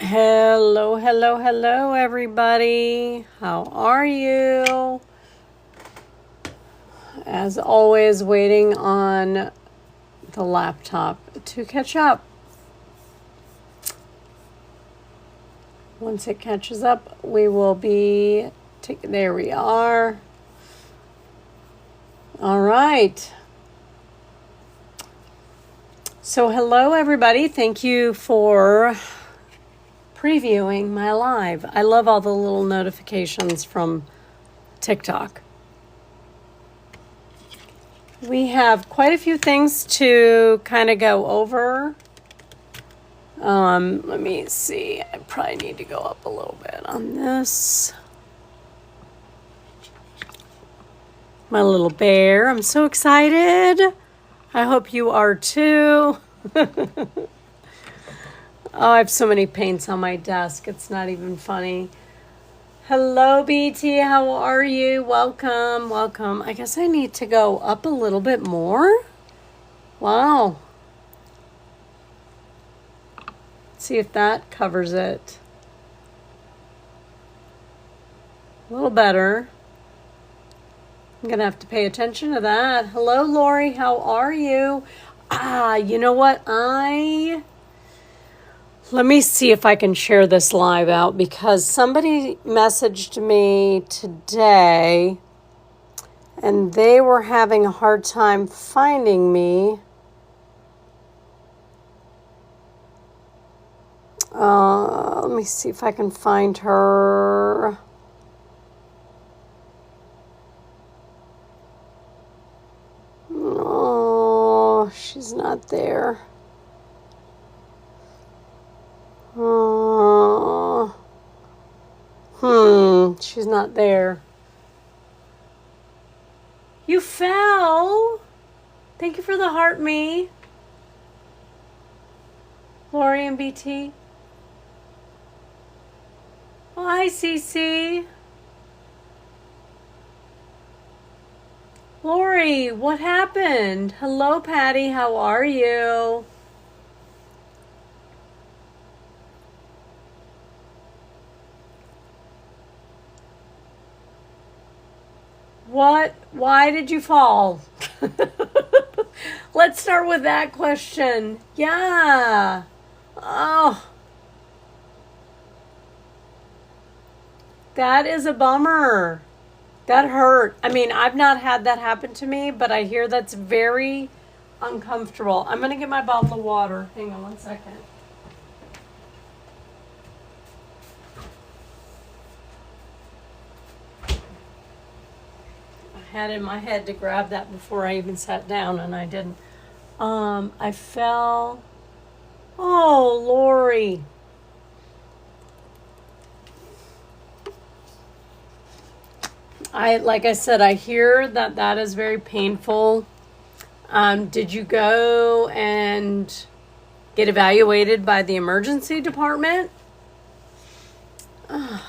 Hello, hello, hello, everybody. How are you? As always, waiting on the laptop to catch up. Once it catches up, we will be. There we are. All right. So, hello, everybody. Thank you for previewing my live. I love all the little notifications from TikTok. We have quite a few things to kind of go over. Let me see. I probably need to go up a little bit on this. My little bear. I'm so excited. I hope you are too. Oh, I have so many paints on my desk. It's not even funny. Hello, BT. How are you? Welcome, welcome. I guess I need to go up a little bit more. Wow. See if that covers it. A little better. I'm going to have to pay attention to that. Hello, Lori. How are you? You know what? Let me see if I can share this live out because somebody messaged me today and they were having a hard time finding me. Let me see if I can find her. Oh, she's not there. She's not there. You fell. Thank you for the heart, me. Lori and BT. Oh, hi, Cece. Lori, what happened? Hello, Patty. How are you? What? Why did you fall? Let's start with that question. Yeah. Oh. That is a bummer. That hurt. I mean, I've not had that happen to me, but I hear that's very uncomfortable. I'm going to get my bottle of water. Hang on one second. I had in my head to grab that before I even sat down, and I didn't. I fell. Oh, Lori. Like I said, I hear that is very painful. Did you go and get evaluated by the emergency department? I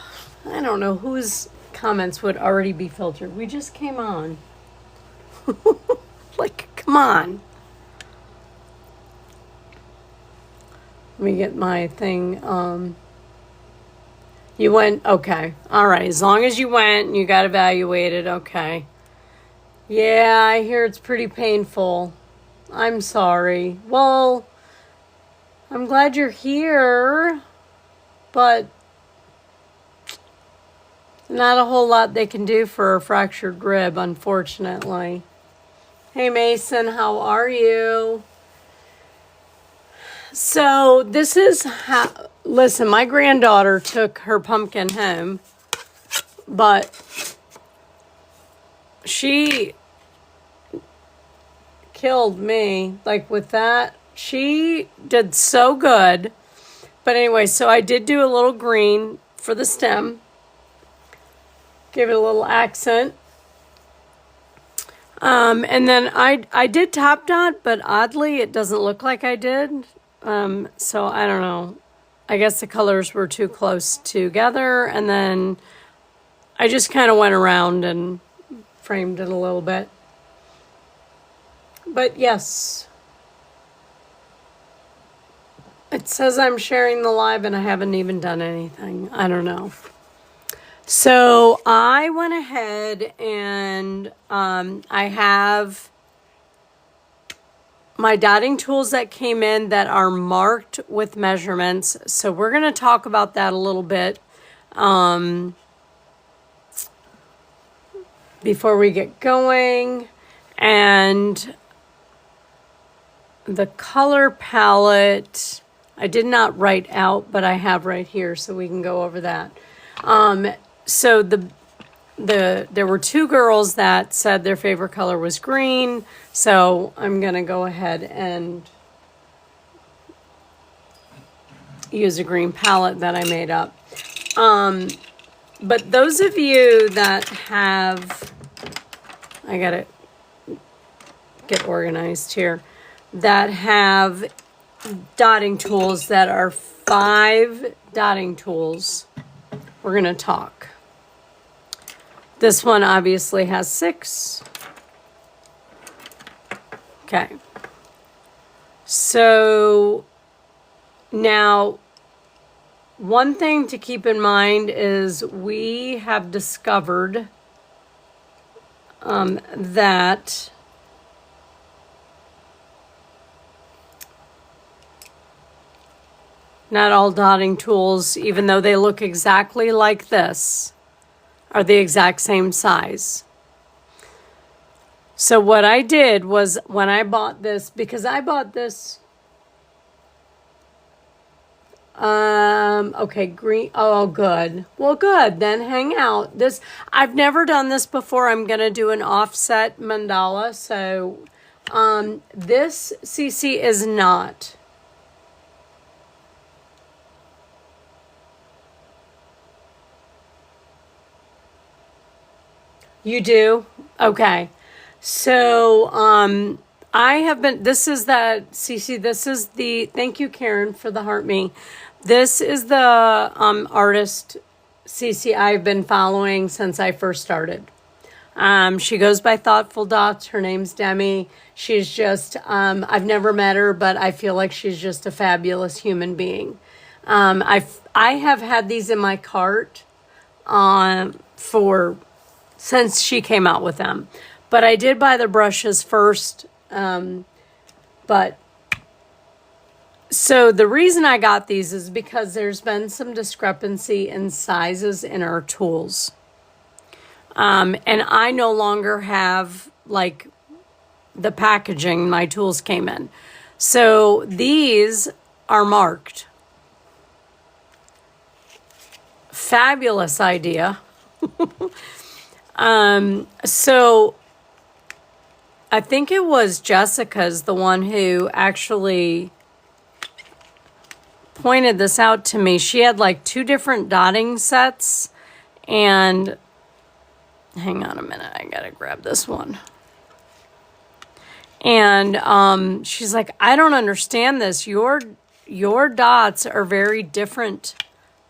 don't know whose comments would already be filtered. We just came on. Like, come on. Let me get my thing. You went, okay. All right. As long as you went and you got evaluated, okay. Yeah, I hear it's pretty painful. I'm sorry. Well, I'm glad you're here, but not a whole lot they can do for a fractured rib, unfortunately. Hey, Mason, how are you? So this is listen, my granddaughter took her pumpkin home, but she killed me. Like with that, she did so good. But anyway, so I did do a little green for the stem. Give it a little accent. And then I did top dot, but oddly it doesn't look like I did. So I don't know. I guess the colors were too close together, and then I just kind of went around and framed it a little bit. But yes. It says I'm sharing the live and I haven't even done anything. I don't know. So I went ahead and I have my dotting tools that came in that are marked with measurements. So we're going to talk about that a little bit before we get going. And the color palette, I did not write out, but I have right here, so we can go over that. So there were two girls that said their favorite color was green, so I'm gonna go ahead and use a green palette that I made up. But those of you that have, I gotta get organized here, that have dotting tools that are 5 dotting tools, we're gonna talk. This one obviously has 6. Okay. So now, one thing to keep in mind is we have discovered that not all dotting tools, even though they look exactly like this, are the exact same size. So what I did was when I bought this, because I bought this, okay, green, oh, good. Well, good, then hang out. This, I've never done this before. I'm going to do an offset mandala. So, this CC is not. You do? Okay. So, I have been, this is that, Cece, this is the, thank you, Karen, for the heart me. This is the artist, Cece, I've been following since I first started. She goes by Thoughtful Dots. Her name's Demi. She's just, I've never met her, but I feel like she's just a fabulous human being. I have had these in my cart since she came out with them. But I did buy the brushes first. But so the reason I got these is because there's been some discrepancy in sizes in our tools. And I no longer have like the packaging my tools came in. So these are marked. Fabulous idea. So I think it was Jessica's the one who actually pointed this out to me. She had like 2 different dotting sets, and hang on a minute, I gotta grab this one. And she's like, I don't understand this. Your dots are very different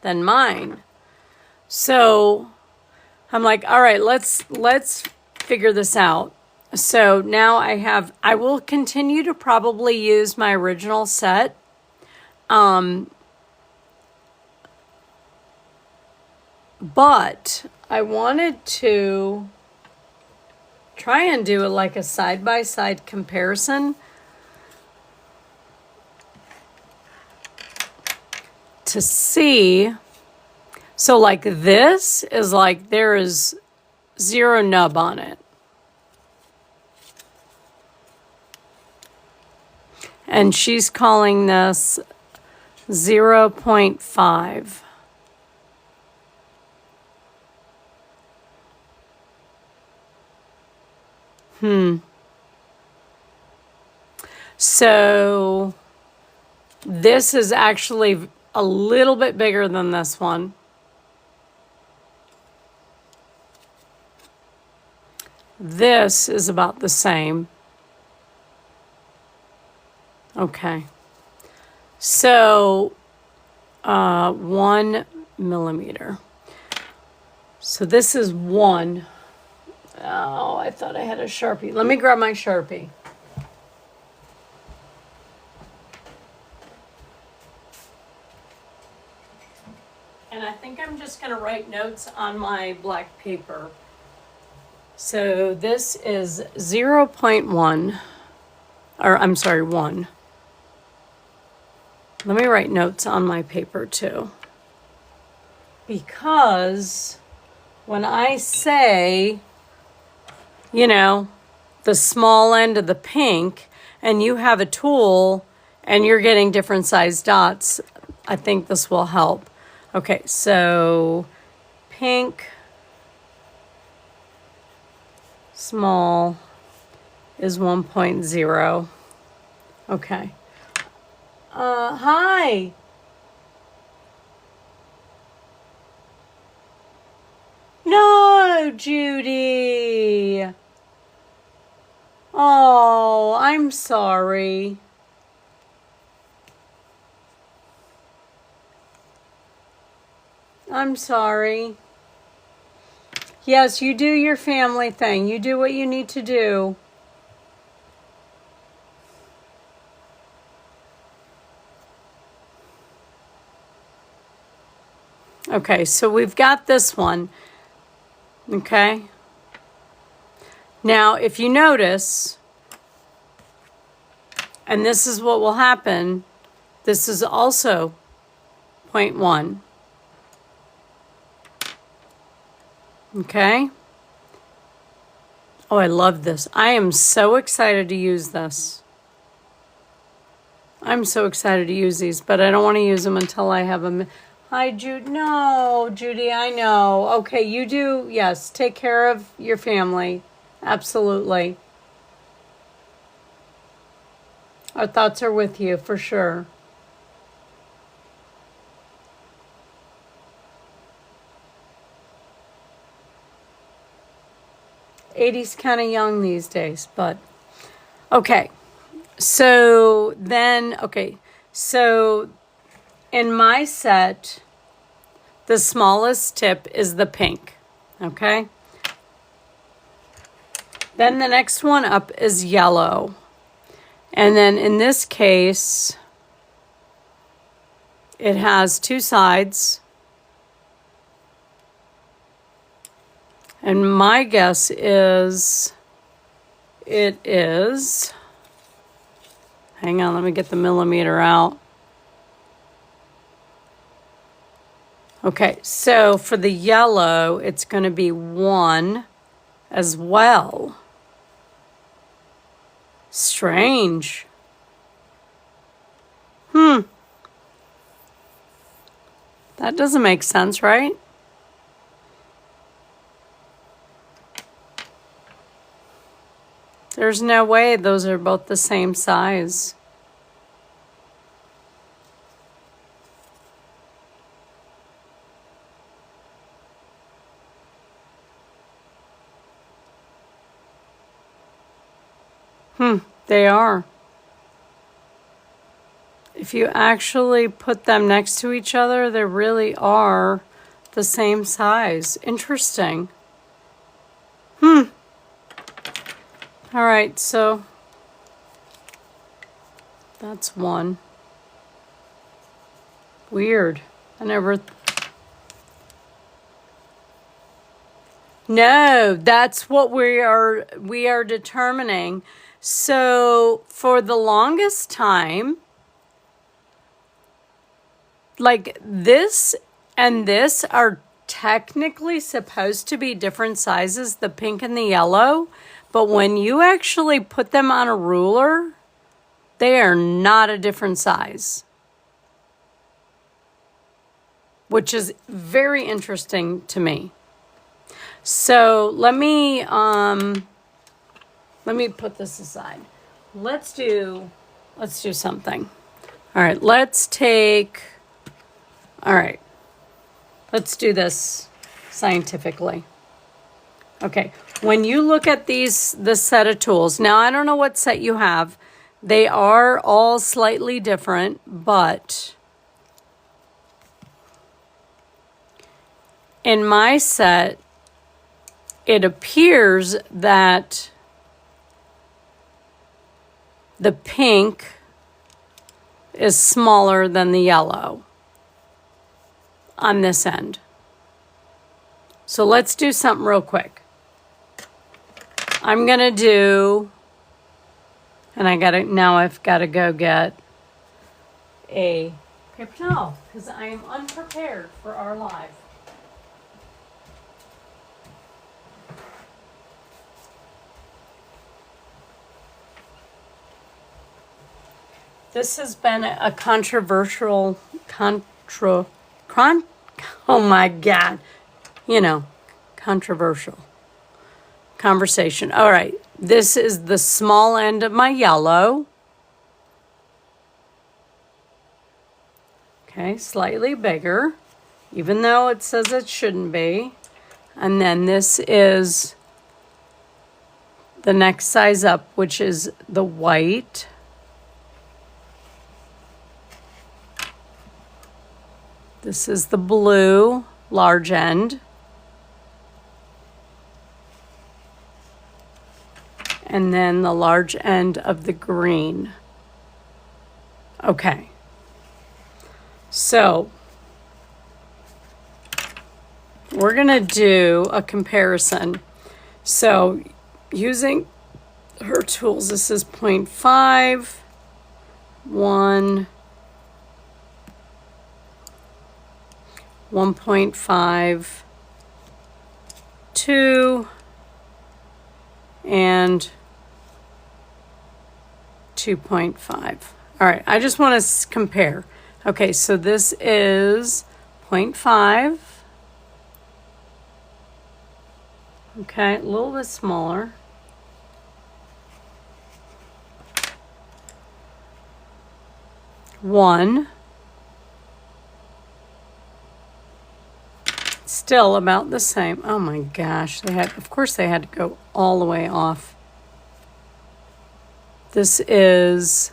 than mine. So I'm like, all right, let's figure this out. So now I will continue to probably use my original set. But I wanted to try and do like a side-by-side comparison to see. So like this is like there is 0 nub on it. And she's calling this 0.5. So this is actually a little bit bigger than this one. This is about the same. Okay. So 1 millimeter. So this is 1. Oh, I thought I had a Sharpie. Let me grab my Sharpie. And I think I'm just going to write notes on my black paper. So this is 0.1, or I'm sorry, 1. Let me write notes on my paper too. Because when I say, you know, the small end of the pink, and you have a tool and you're getting different size dots, I think this will help. Okay, so pink small is 1.0. Okay. Hi. No, Judy. Oh, I'm sorry. I'm sorry. Yes, you do your family thing. You do what you need to do. Okay, so we've got this one. Okay. Now, if you notice, and this is what will happen, this is also 0.1. Okay. Oh, I love this. I am so excited to use this. I'm so excited to use these, but I don't want to use them until I have them. Hi, Jude. No, Judy, I know. Okay, you do. Yes, take care of your family. Absolutely. Our thoughts are with you for sure. '80's kind of young these days, but okay. So then, okay. So in my set, the smallest tip is the pink. Okay. Then the next one up is yellow. And then in this case, it has two sides. And my guess is it is, hang on, let me get the millimeter out. Okay, so for the yellow, it's going to be 1 as well. Strange. That doesn't make sense, right? There's no way those are both the same size. They are. If you actually put them next to each other, they really are the same size. Interesting. All right, so that's 1. Weird. I never... No, that's what we are determining. So for the longest time, like this and this are technically supposed to be different sizes, the pink and the yellow, but when you actually put them on a ruler, they are not a different size, which is very interesting to me. So let me put this aside. Let's do something. All right, let's do this scientifically. Okay, when you look at this set of tools, now I don't know what set you have. They are all slightly different, but in my set, it appears that the pink is smaller than the yellow. on this end. So let's do something real quick. I'm gonna do, and now I've gotta go get a paper towel because I am unprepared for our live. This has been a controversial, oh my God, controversial conversation. All right, this is the small end of my yellow. Okay, slightly bigger, even though it says it shouldn't be. And then this is the next size up, which is the white. This is the blue, large end. And then the large end of the green. Okay. So we're going to do a comparison. So using her tools, this is 0.5, 1, 1.5, 2, and 2.5. All right, I just want to compare. Okay, so this is 0.5. Okay, a little bit smaller. One. Still about the same. Oh my gosh, of course they had to go all the way off. This is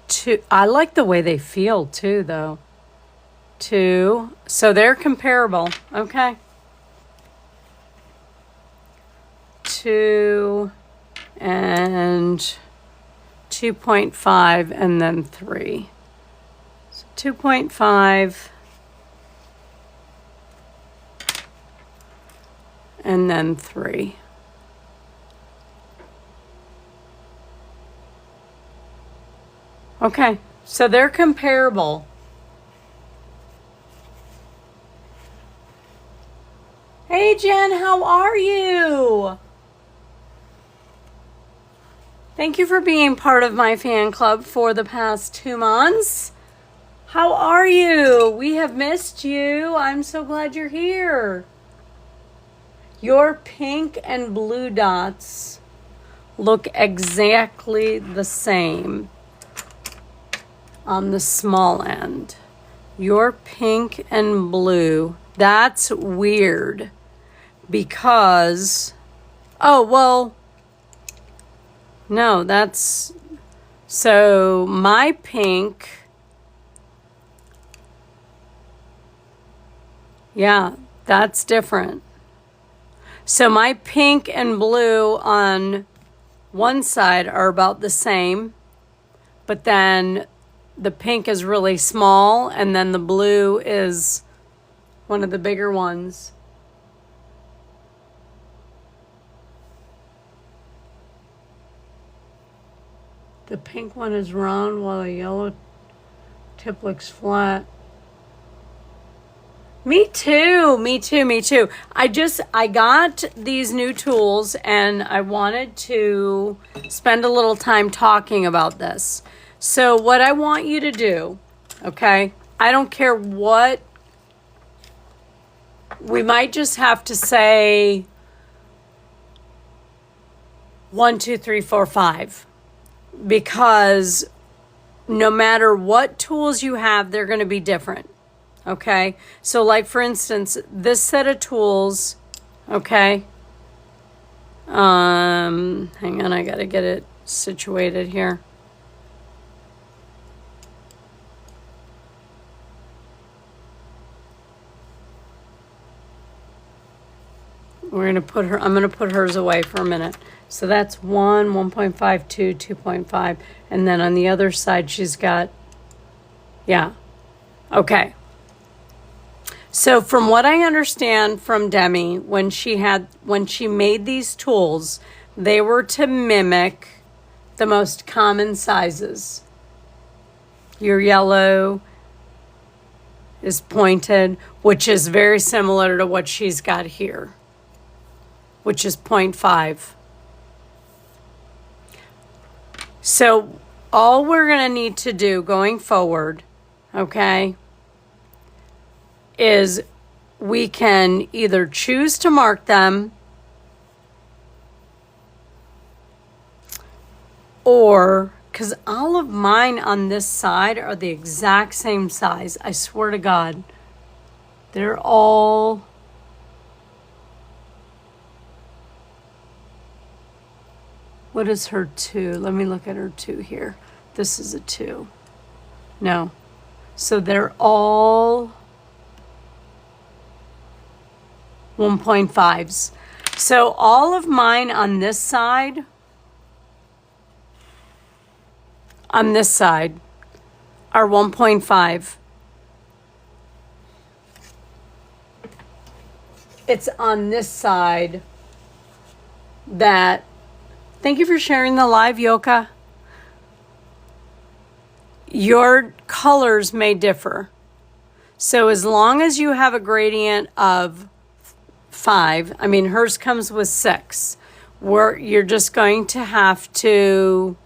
2. I like the way they feel too, though. 2. So they're comparable. Okay. 2 and 2.5 and then 3. So 2.5 and then 3. Okay, so they're comparable. Hey Jen, how are you? Thank you for being part of my fan club for the past 2 months. How are you? We have missed you. I'm so glad you're here. Your pink and blue dots look exactly the same on the small end. Your pink and blue, that's weird because, oh, well, no, that's, so my pink, yeah, that's different. So my pink and blue on one side are about the same, but then the pink is really small and then the blue is one of the bigger ones. The pink one is round while the yellow tip looks flat. Me too, me too, me too. I got these new tools and I wanted to spend a little time talking about this. So what I want you to do, okay, I don't care what, we might just have to say 1, 2, 3, 4, 5, because no matter what tools you have, they're going to be different. Okay, so like for instance, this set of tools, okay, hang on, I gotta get it situated here. I'm gonna put hers away for a minute. So that's 1, 1.5, 2, 2.5, and then on the other side she's got, yeah, okay. So from what I understand from Demi, when she made these tools, they were to mimic the most common sizes. Your yellow is pointed, which is very similar to what she's got here, which is 0.5. So all we're going to need to do going forward, okay, is we can either choose to mark them or, because all of mine on this side are the exact same size. I swear to God. They're all... What is her 2? Let me look at her 2 here. This is a 2. No. So they're all 1.5s. So all of mine on this side are 1.5. It's on this side that, thank you for sharing the live, Yoka. Your colors may differ. So as long as you have a gradient of 5, I mean, hers comes with 6, you're just going to have to,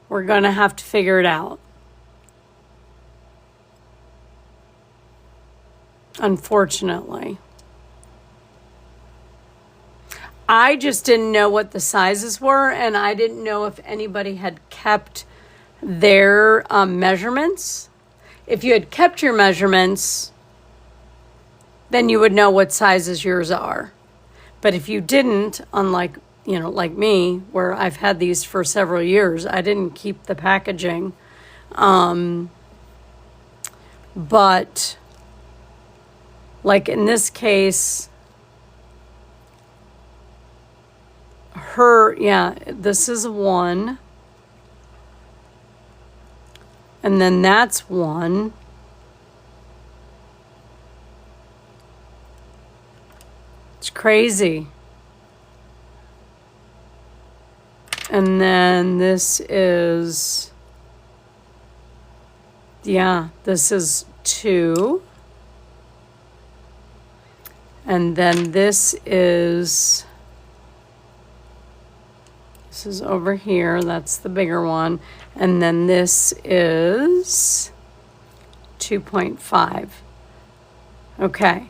we're going to have to figure it out. Unfortunately. I just didn't know what the sizes were, and I didn't know if anybody had kept their measurements. If you had kept your measurements, then you would know what sizes yours are. But if you didn't, unlike, like me, where I've had these for several years, I didn't keep the packaging. But like in this case, this is 1. And then that's 1. It's crazy. And then this is, this is 2. And then this is over here. That's the bigger one. And then this is 2.5. Okay.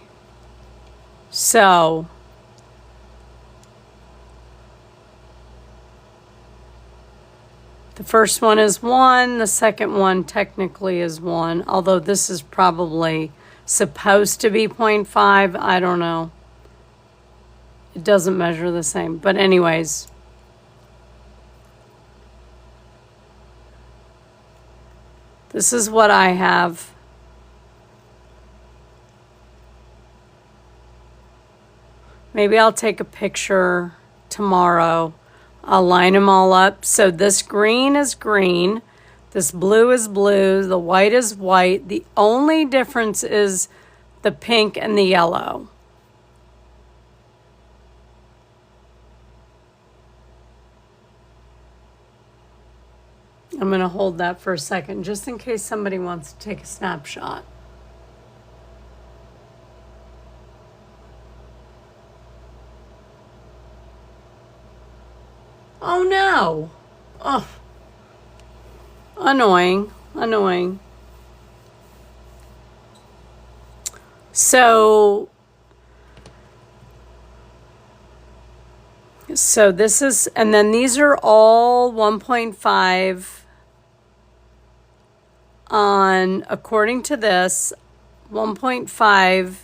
So the first one is 1. The second one technically is 1. Although this is probably supposed to be 0.5. I don't know. It doesn't measure the same. But anyways. This is what I have. Maybe I'll take a picture tomorrow. I'll line them all up. So this green is green. This blue is blue. The white is white. The only difference is the pink and the yellow. I'm going to hold that for a second, just in case somebody wants to take a snapshot. Oh no! Oh, annoying, annoying. So this is, and then these are all 1.5 on, according to this, 1.5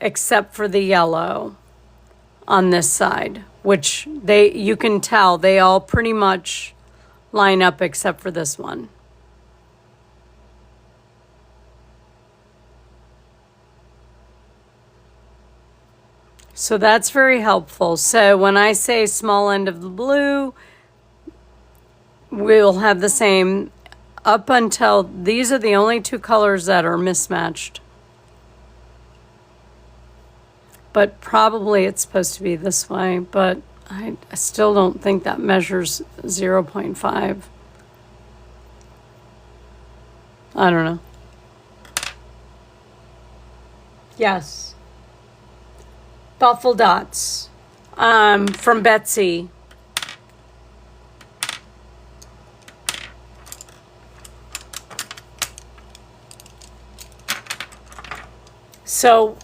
except for the yellow on this side, which you can tell they all pretty much line up except for this one. So that's very helpful. So when I say small end of the blue, we'll have the same up until these are the only two colors that are mismatched. But probably it's supposed to be this way, but I still don't think that measures 0.5. I don't know. Yes. Thoughtful Dots from Betsy. So,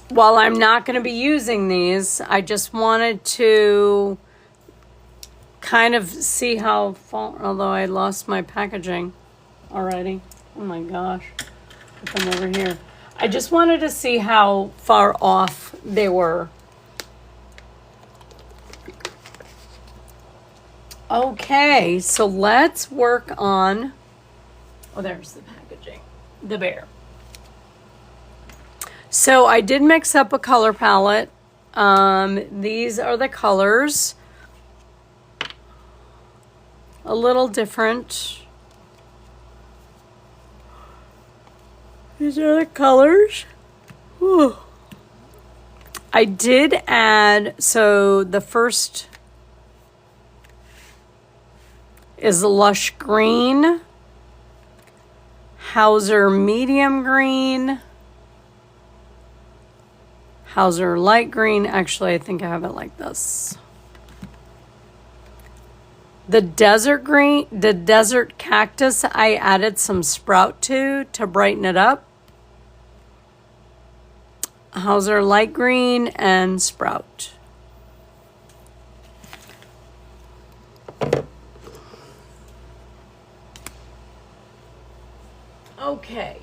while I'm not going to be using these, I just wanted to kind of see how far, although I lost my packaging already. Oh my gosh. Put them over here. I just wanted to see how far off they were. Okay, so let's work on, oh, there's the packaging, the bear. So I did mix up a color palette. These are the colors. A little different. These are the colors. Whew. I did add, so the first is Lush Green, Hauser Medium Green, Hauser Light Green. Actually, I think I have it like this. The Desert Green, the Desert Cactus, I added some sprout to brighten it up. Hauser Light Green and Sprout. Okay.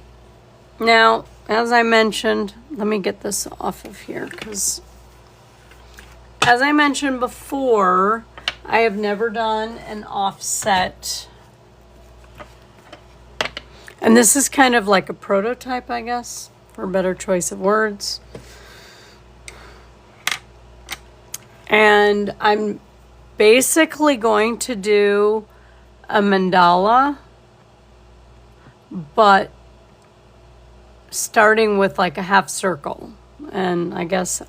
Now, as I mentioned, let me get this off of here because as I mentioned before, I have never done an offset. And this is kind of like a prototype, I guess, for a better choice of words. And I'm basically going to do a mandala, but starting with like a half circle. And I guess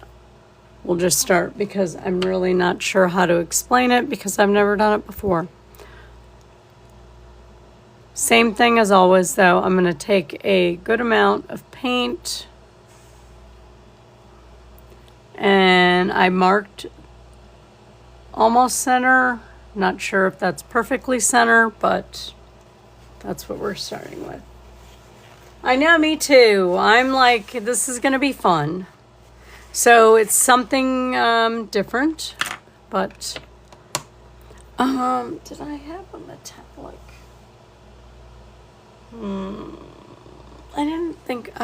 we'll just start because I'm really not sure how to explain it because I've never done it before. Same thing as always though, I'm going to take a good amount of paint and I marked almost center. Not sure if that's perfectly center, but that's what we're starting with. I know, me too. I'm like, this is going to be fun. So it's something different, but did I have a metallic? I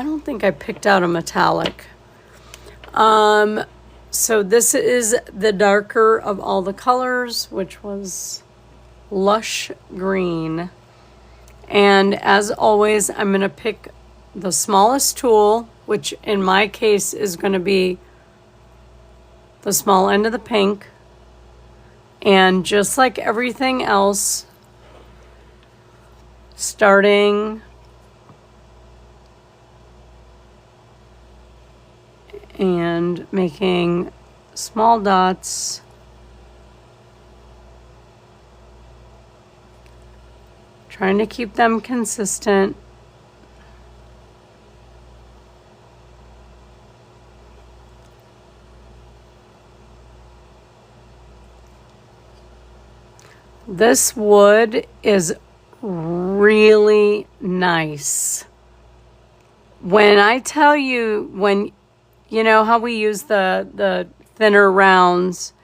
don't think I picked out a metallic. So this is the darker of all the colors, which was Lush Green. And as always, I'm going to pick the smallest tool, which in my case is going to be the small end of the pink. And just like everything else, starting and making small dots. Trying to keep them consistent. This wood is really nice. When I tell you, when you know how we use the thinner rounds,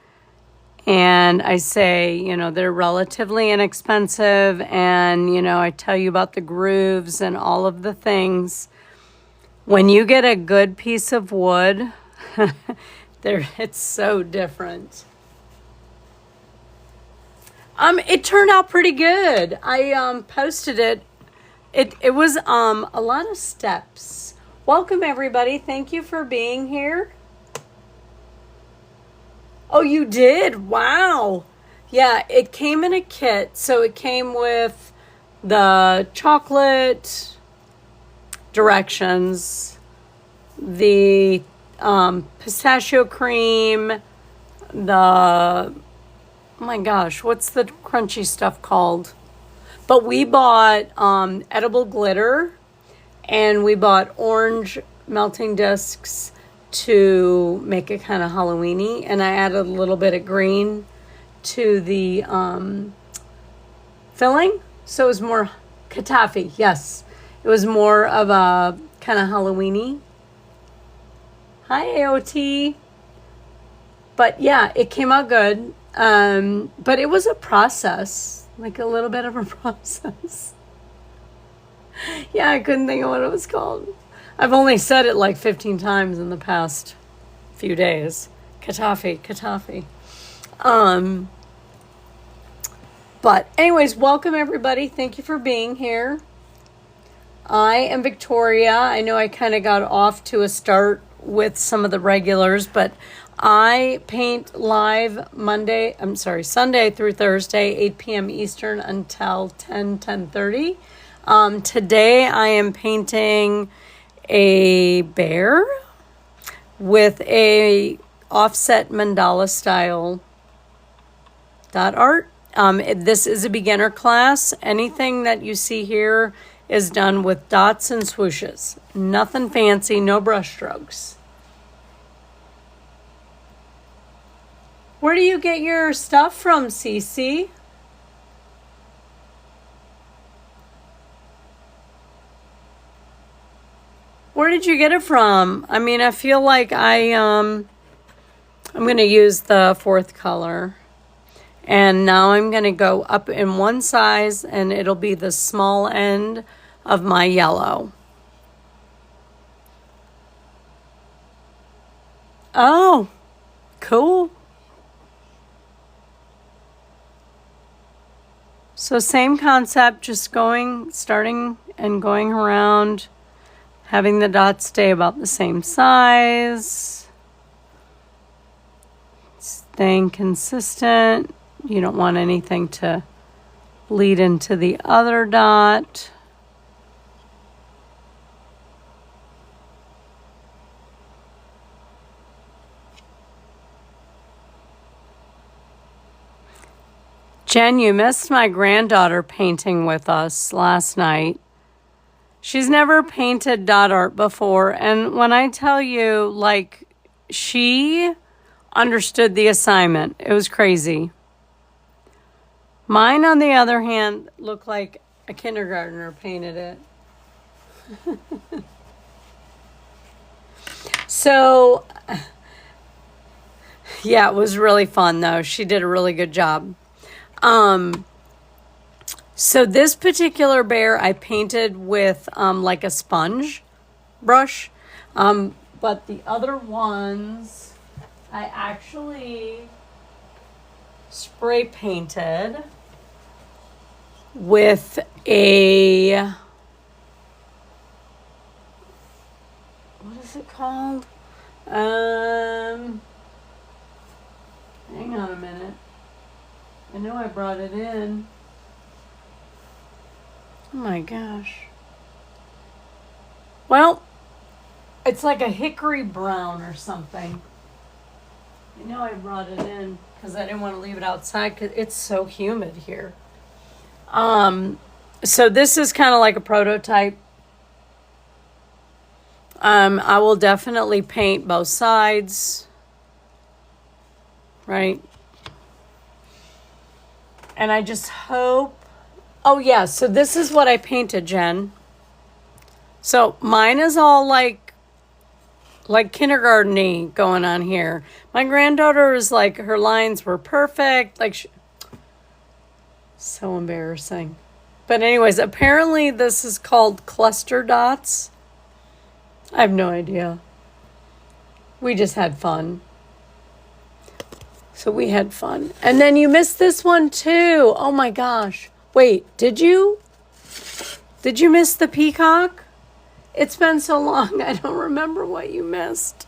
and I say, you know, they're relatively inexpensive, and, you know, I tell you about the grooves and all of the things. When you get a good piece of wood, it's so different. It turned out pretty good. I posted it. It was a lot of steps. Welcome everybody. Thank you for being here. Oh, you did? Wow. Yeah, it came in a kit. So it came with the chocolate directions, the pistachio cream, the, oh my gosh, what's the crunchy stuff called? But we bought edible glitter, and we bought orange melting discs to make it kind of Halloweeny, and I added a little bit of green to the filling, so it was more katafi. Yes, it was more of a kind of Halloweeny. Hi, AOT. But yeah, it came out good. But it was a process, like a little bit of a process. Yeah, I couldn't think of what it was called. I've only said it like 15 times in the past few days. Katafi, katafi. But anyways, welcome everybody. Thank you for being here. I am Victoria. I know I kind of got off to a start with some of the regulars, but I paint live Sunday through Thursday, 8 p.m. Eastern until 10:30. Today I am painting a bear with a offset mandala style dot art. This is a beginner class. Anything that you see here is done with dots and swooshes. Nothing fancy, no brush strokes. Where do you get your stuff from, Cece? Where did you get it from? I mean, I feel like I'm going to use the fourth color. And now I'm going to go up in one size, and it'll be the small end of my yellow. Oh, cool. So same concept, just starting and going around, having the dots stay about the same size, staying consistent. You don't want anything to bleed into the other dot. Jen, you missed my granddaughter painting with us last night. She's never painted dot art before, and when I tell you, like, she understood the assignment. It was crazy. Mine, on the other hand, looked like a kindergartner painted it. So, yeah, it was really fun, though. She did a really good job. So this particular bear I painted with like a sponge brush, but the other ones I actually spray painted with a, what is it called? Hang on a minute. I know I brought it in. Oh my gosh. Well, it's like a hickory brown or something. I know I brought it in because I didn't want to leave it outside because it's so humid here. So this is kind of like a prototype. I will definitely paint both sides, right? And I just hope, oh yeah, so this is what I painted, Jen. So mine is all like kindergarten-y going on here. My granddaughter is like, her lines were perfect. Like, so embarrassing. But anyways, apparently this is called cluster dots. I have no idea. We just had fun. So we had fun. And then you missed this one too. Oh my gosh. Wait, did you? Did you miss the peacock? It's been so long, I don't remember what you missed.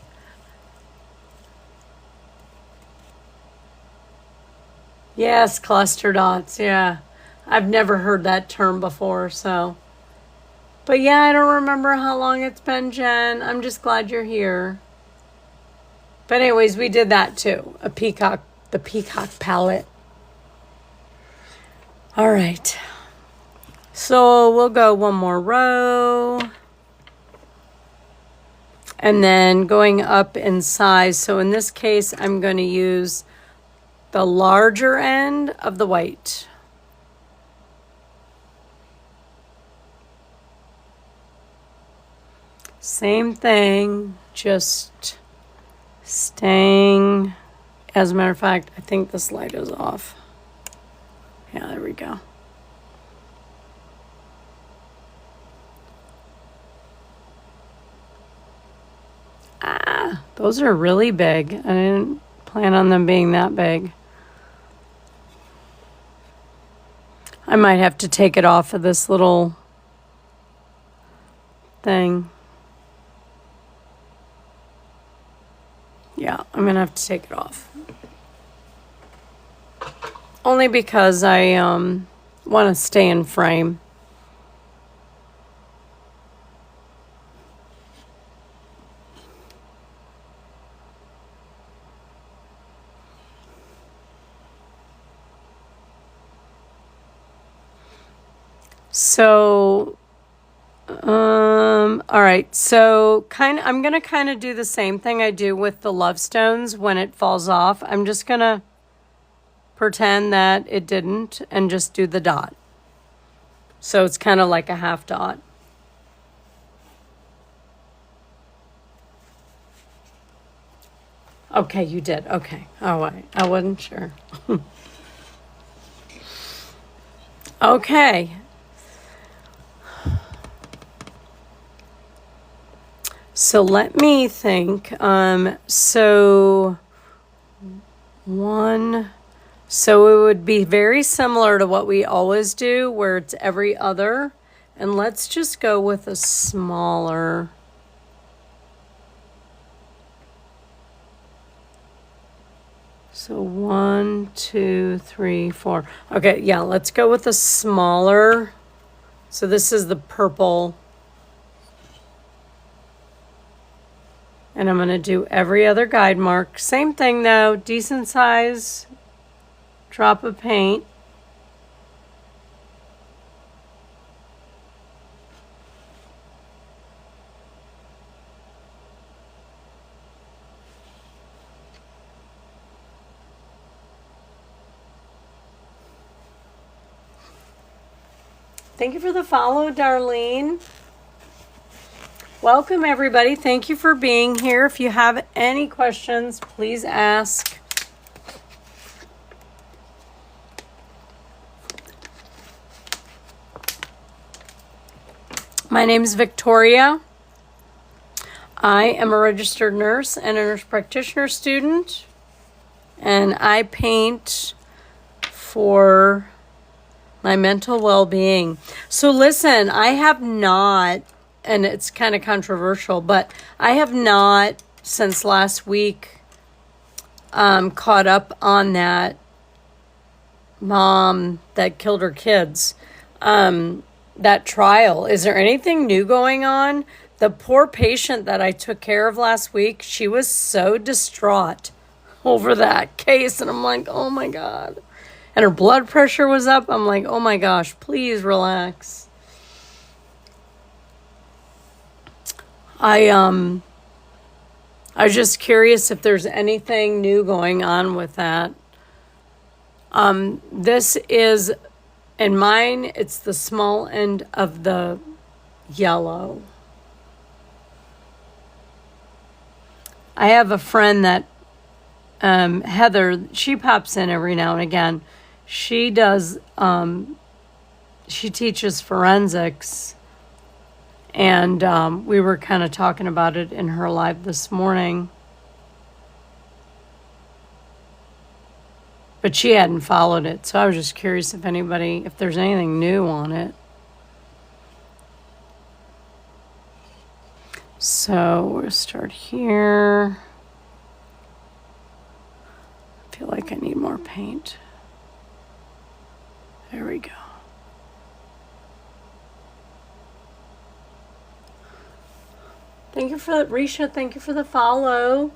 Yes, cluster dots. Yeah. I've never heard that term before, so. But yeah, I don't remember how long it's been, Jen. I'm just glad you're here. But anyways, we did that too. The peacock palette. All right. So we'll go one more row. And then going up in size. So in this case, I'm going to use the larger end of the white. Same thing, just staying. As a matter of fact, I think this light is off. Yeah, there we go. Ah, those are really big. I didn't plan on them being that big. I might have to take it off of this little thing. Yeah, I'm gonna have to take it off. Only because I want to stay in frame. So, all right. So I'm going to kind of do the same thing I do with the love stones when it falls off. I'm just going to pretend that it didn't and just do the dot. So it's kind of like a half dot. Okay, you did. Okay. All right. I wasn't sure. Okay. So let me think. So it would be very similar to what we always do, where it's every other. And let's just go with a smaller. So 1, 2, 3, 4. Okay, yeah, let's go with a smaller. So this is the purple. And I'm going to do every other guide mark. Same thing though, decent size drop of paint. Thank you for the follow, Darlene. Welcome, everybody. Thank you for being here. If you have any questions, please ask. My name is Victoria. I am a registered nurse and a nurse practitioner student, and I paint for my mental well-being. So listen, I have not, and it's kind of controversial, but I have not since last week caught up on that mom that killed her kids, that trial. Is there anything new going on? The poor patient that I took care of last week, she was so distraught over that case, and I'm like, oh my God. And her blood pressure was up. I'm like, oh my gosh, please relax. I was just curious if there's anything new going on with that. This is, in mine, it's the small end of the yellow. I have a friend that, Heather, she pops in every now and again. She does, she teaches forensics, and we were kind of talking about it in her live this morning. But she hadn't followed it, so I was just curious if there's anything new on it. So we'll start here. I feel like I need more paint. There we go. Thank you for Risha. Thank you for the follow.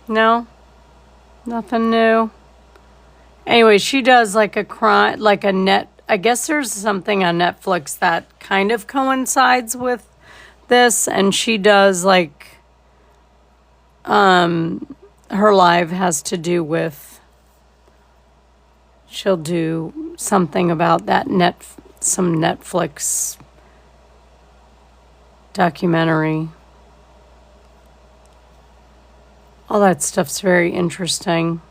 No, nothing new. Anyway, she does like a crime, like a net. I guess there's something on Netflix that kind of coincides with this, and she does like her live has to do with. She'll do something about that some Netflix documentary. All that stuff's very interesting.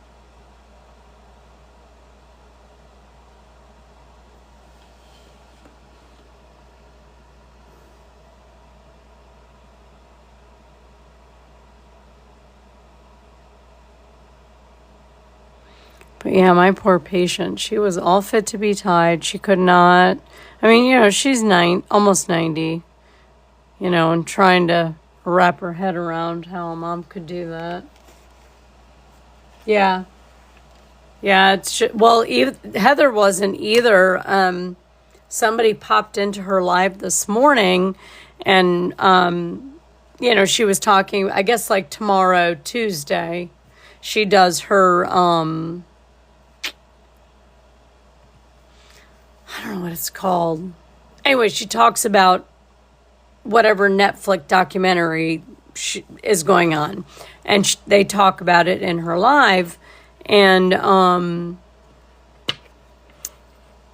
But yeah, my poor patient, she was all fit to be tied. She could not. I mean, you know, she's almost 90, you know, and trying to wrap her head around how a mom could do that. Yeah. Yeah, Heather wasn't either. Somebody popped into her live this morning and, you know, she was talking, I guess like tomorrow, Tuesday, she does her, I don't know what it's called. Anyway, she talks about whatever Netflix documentary is going on. And they talk about it in her live. And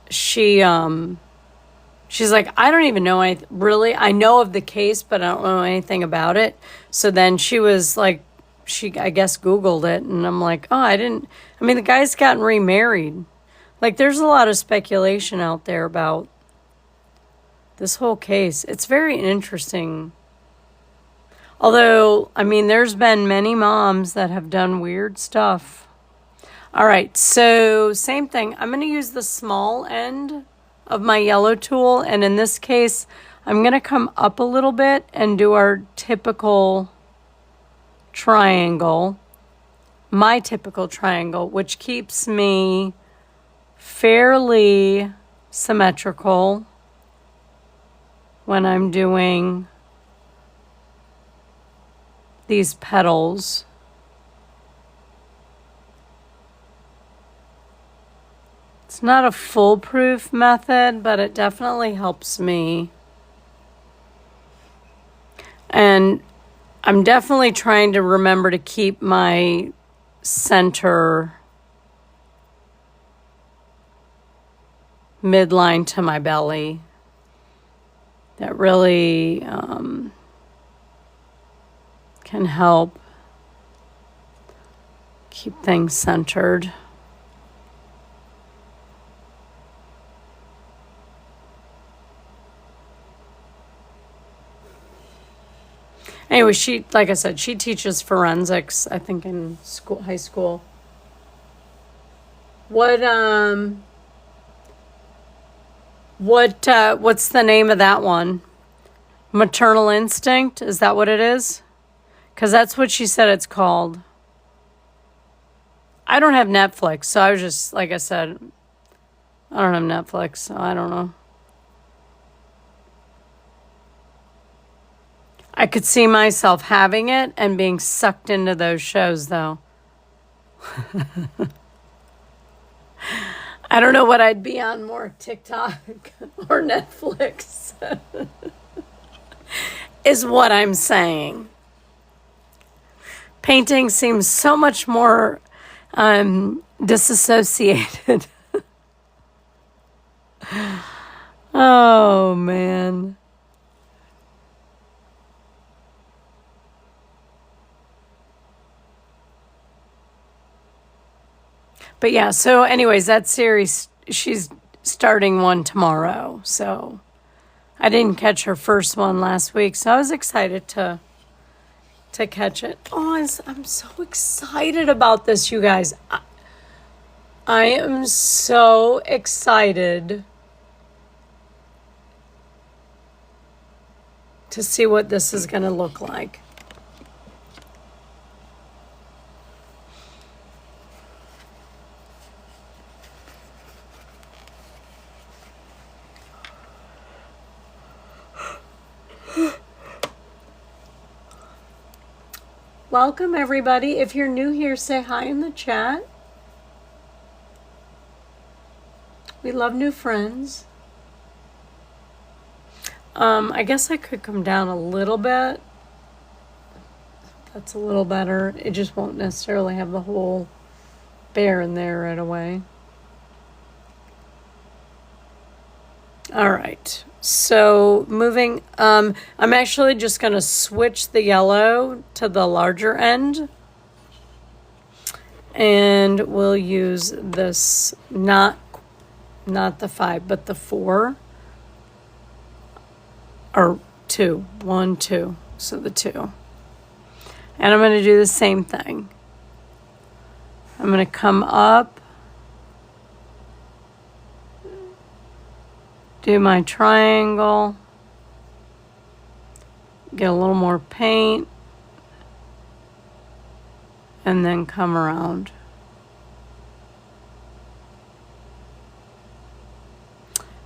she's like, I don't even know really. I know of the case, but I don't know anything about it. So then she was like, I guess, Googled it. And I'm like, the guy's gotten remarried. Like, there's a lot of speculation out there about this whole case. It's very interesting. Although, I mean, there's been many moms that have done weird stuff. All right, so same thing. I'm going to use the small end of my yellow tool. And in this case, I'm going to come up a little bit and do our typical triangle. My typical triangle, which keeps me fairly symmetrical when I'm doing these petals. It's not a foolproof method, but it definitely helps me. And I'm definitely trying to remember to keep my center midline to my belly. That really can help keep things centered. Anyway, like I said, she teaches forensics, I think, in high school. What's the name of that one? Maternal Instinct? Is that what it is? Because that's what she said it's called. I don't have Netflix, so I was just, like I said, I don't have Netflix, so I don't know. I could see myself having it and being sucked into those shows, though. I don't know what I'd be on more, TikTok or Netflix, is what I'm saying. Painting seems so much more disassociated. Oh, man. But yeah, so anyways, that series, she's starting one tomorrow. So I didn't catch her first one last week, so I was excited to catch it. Oh, I'm so excited about this, you guys. I am so excited to see what this is going to look like. Welcome, everybody. If you're new here, say hi in the chat. We love new friends. I guess I could come down a little bit. That's a little better. It just won't necessarily have the whole bear in there right away. All right. So moving, I'm actually just going to switch the yellow to the larger end. And we'll use this, not the 5, but the 4. Or 2. 1, 2. So the 2. And I'm going to do the same thing. I'm going to come up, do my triangle, get a little more paint, and then come around.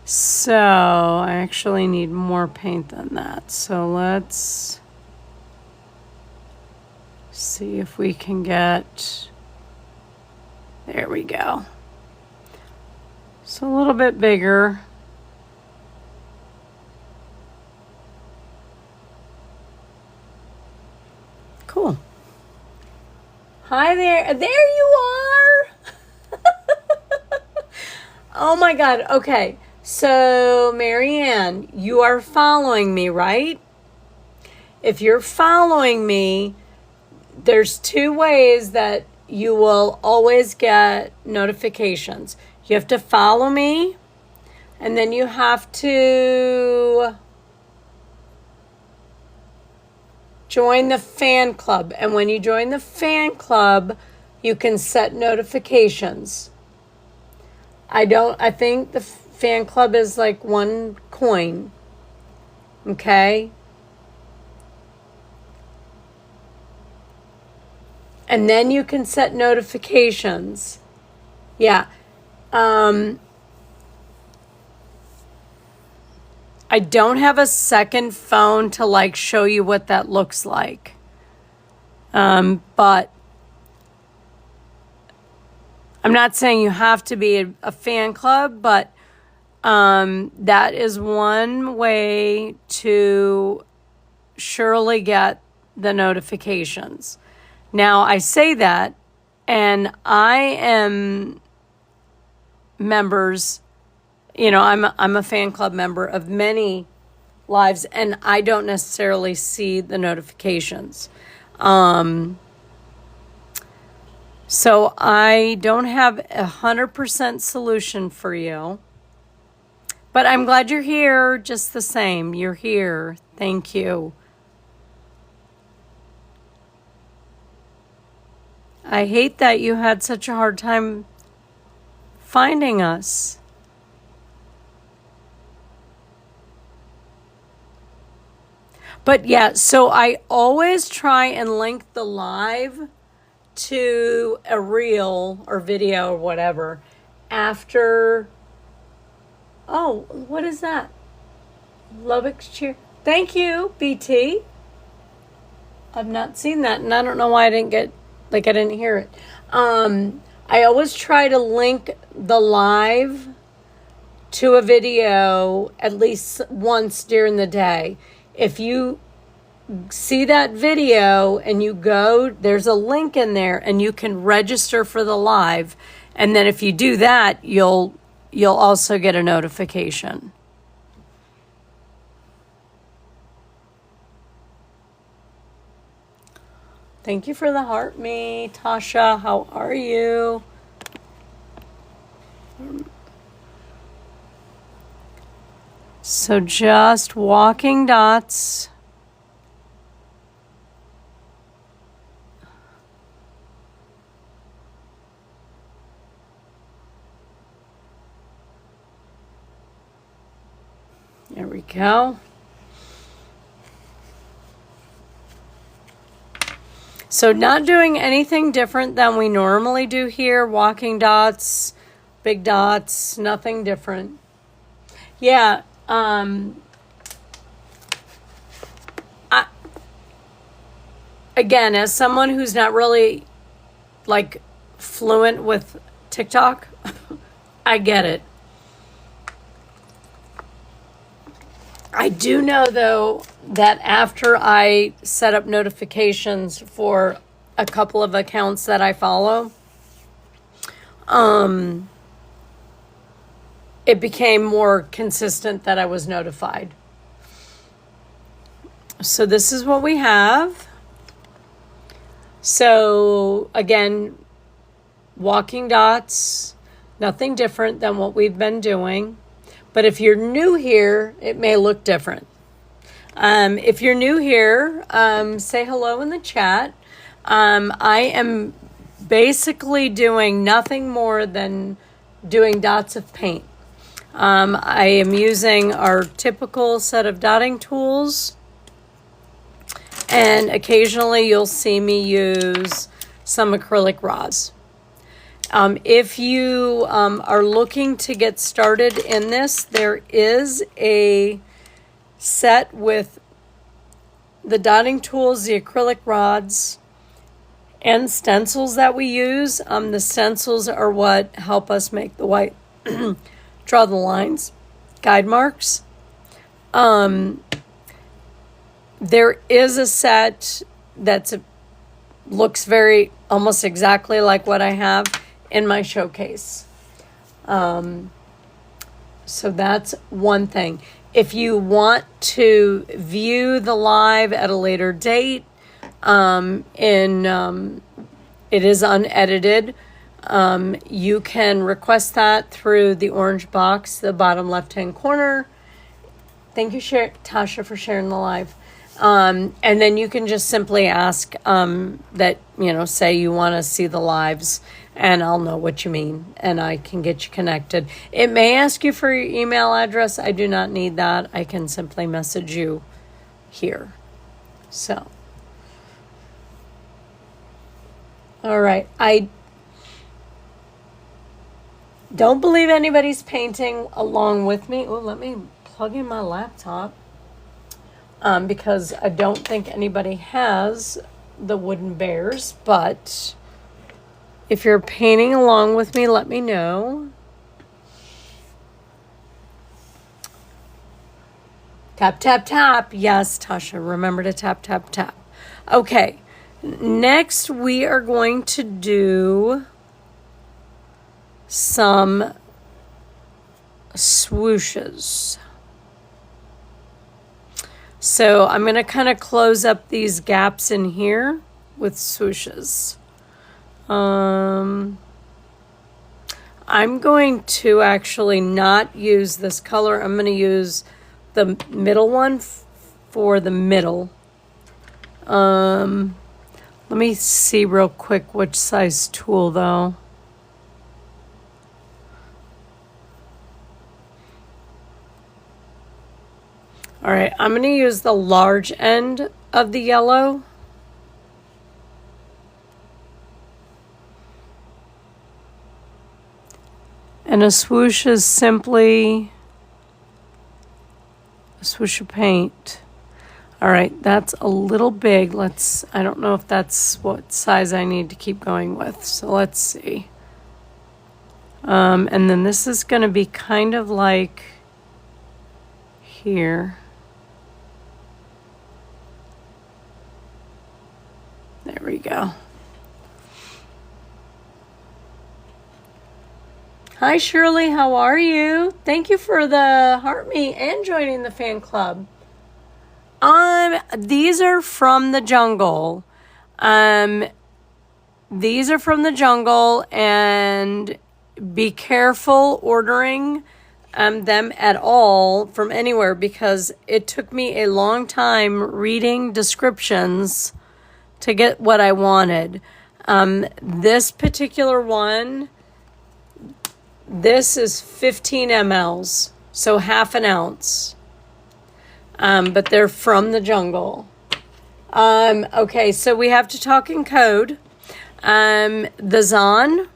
So I actually need more paint than that. So let's see if we can get, there we go. So a little bit bigger. Cool. Hi there. There you are. Oh my God. Okay. So, Marianne, you are following me, right? If you're following me, there's 2 ways that you will always get notifications. You have to follow me, and then you have to join the fan club. And when you join the fan club, you can set notifications. I think the fan club is like 1 coin. Okay? And then you can set notifications. Yeah. I don't have a second phone to like show you what that looks like. But I'm not saying you have to be a fan club, but that is one way to surely get the notifications. Now, I say that, and I am members, I'm a fan club member of many lives, and I don't necessarily see the notifications. So I don't have 100% solution for you. But I'm glad you're here just the same. You're here. Thank you. I hate that you had such a hard time finding us. But yeah, so I always try and link the live to a reel or video or whatever after. Oh, what is that? Lubbock's cheer. Thank you, BT. I've not seen that, and I don't know why I didn't hear it. I always try to link the live to a video at least once during the day. If you see that video and you go, there's a link in there and you can register for the live. And then if you do that, you'll also get a notification. Thank you for the heart, me. Tasha, how are you? So just walking dots. There we go. So not doing anything different than we normally do here. Walking dots, big dots, nothing different. Yeah. again, as someone who's not really like fluent with TikTok, I get it. I do know though that after I set up notifications for a couple of accounts that I follow, it became more consistent that I was notified. So this is what we have. So again, walking dots, nothing different than what we've been doing. But if you're new here, it may look different. If you're new here, say hello in the chat. I am basically doing nothing more than doing dots of paint. I am using our typical set of dotting tools. And occasionally you'll see me use some acrylic rods. If you are looking to get started in this, there is a set with the dotting tools, the acrylic rods, and stencils that we use. The stencils are what help us make the white, draw the lines, guide marks. There is a set that looks very, almost exactly like what I have in my showcase. So that's one thing. If you want to view the live at a later date, it is unedited. You can request that through the orange box, the bottom left-hand corner. Thank you, Tasha, for sharing the live. And then you can just simply ask that, say you want to see the lives, and I'll know what you mean, and I can get you connected. It may ask you for your email address. I do not need that. I can simply message you here. So, all right. I don't believe anybody's painting along with me. Oh, let me plug in my laptop. Because I don't think anybody has the wooden bears, but if you're painting along with me, let me know. Tap, tap, tap. Yes, Tasha, remember to tap, tap, tap. Okay, next we are going to do some swooshes. So I'm going to kind of close up these gaps in here with swooshes. I'm going to actually not use this color. I'm going to use the middle one for the middle. Let me see real quick which size tool though. All right, I'm going to use the large end of the yellow. And a swoosh is simply a swoosh of paint. All right, that's a little big. I don't know if that's what size I need to keep going with. So let's see. And then this is going to be kind of like here. There we go. Hi, Shirley. How are you? Thank you for the heart me and joining the fan club. These are from the jungle. These are from the jungle, and be careful ordering them at all from anywhere, because it took me a long time reading descriptions to get what I wanted. This particular one, this is 15 mLs, so half an ounce. But they're from the jungle. Okay, so we have to talk in code. The Zon,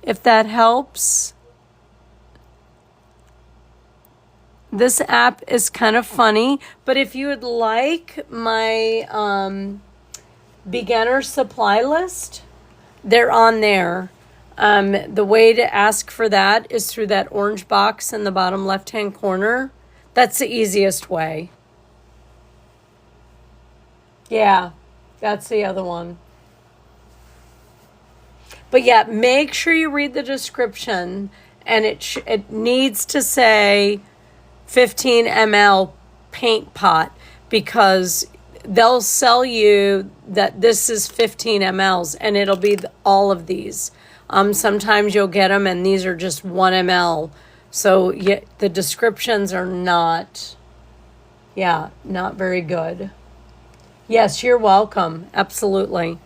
if that helps. This app is kind of funny, but if you would like my beginner supply list, they're on there. The way to ask for that is through that orange box in the bottom left-hand corner. That's the easiest way. Yeah, that's the other one. But yeah, make sure you read the description, and it needs to say 15 ml paint pot, because they'll sell you that this is 15 mLs and it'll be all of these. Sometimes you'll get them and these are just 1 ml. So yeah, the descriptions are not very good. Yes, you're welcome. Absolutely.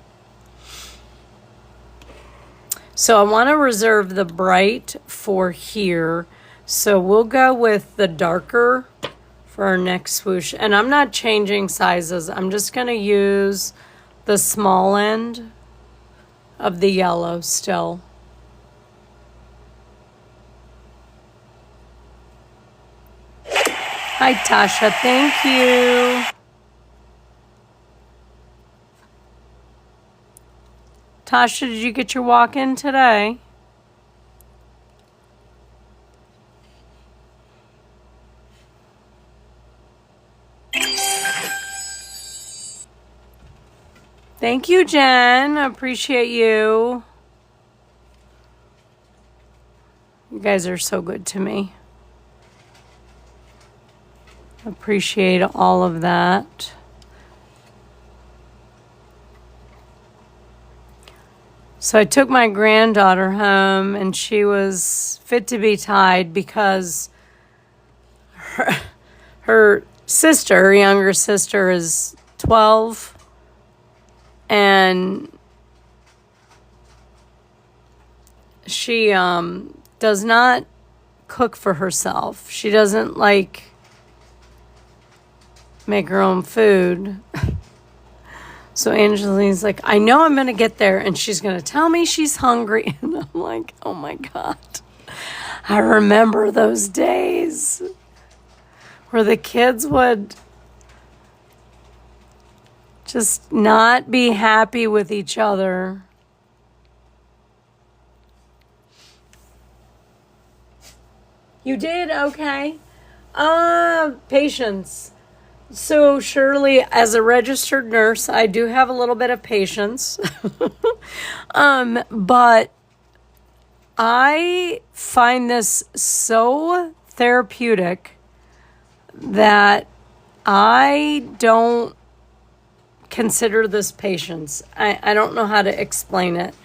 So I want to reserve the bright for here. So we'll go with the darker for our next swoosh. And I'm not changing sizes. I'm just going to use the small end of the yellow still. Hi, Tasha. Thank you. Tasha, did you get your walk in today? Thank you, Jen. I appreciate you. You guys are so good to me. Appreciate all of that. So I took my granddaughter home and she was fit to be tied because her sister, her younger sister, is 12 and she does not cook for herself. She doesn't like make her own food. So Angeline's like, I know I'm going to get there and she's going to tell me she's hungry. And I'm like, oh my God. I remember those days where the kids would just not be happy with each other. You did? Okay. Patience. So Shirley, as a registered nurse, I do have a little bit of patience. But I find this so therapeutic that I don't consider this patience. I don't know how to explain it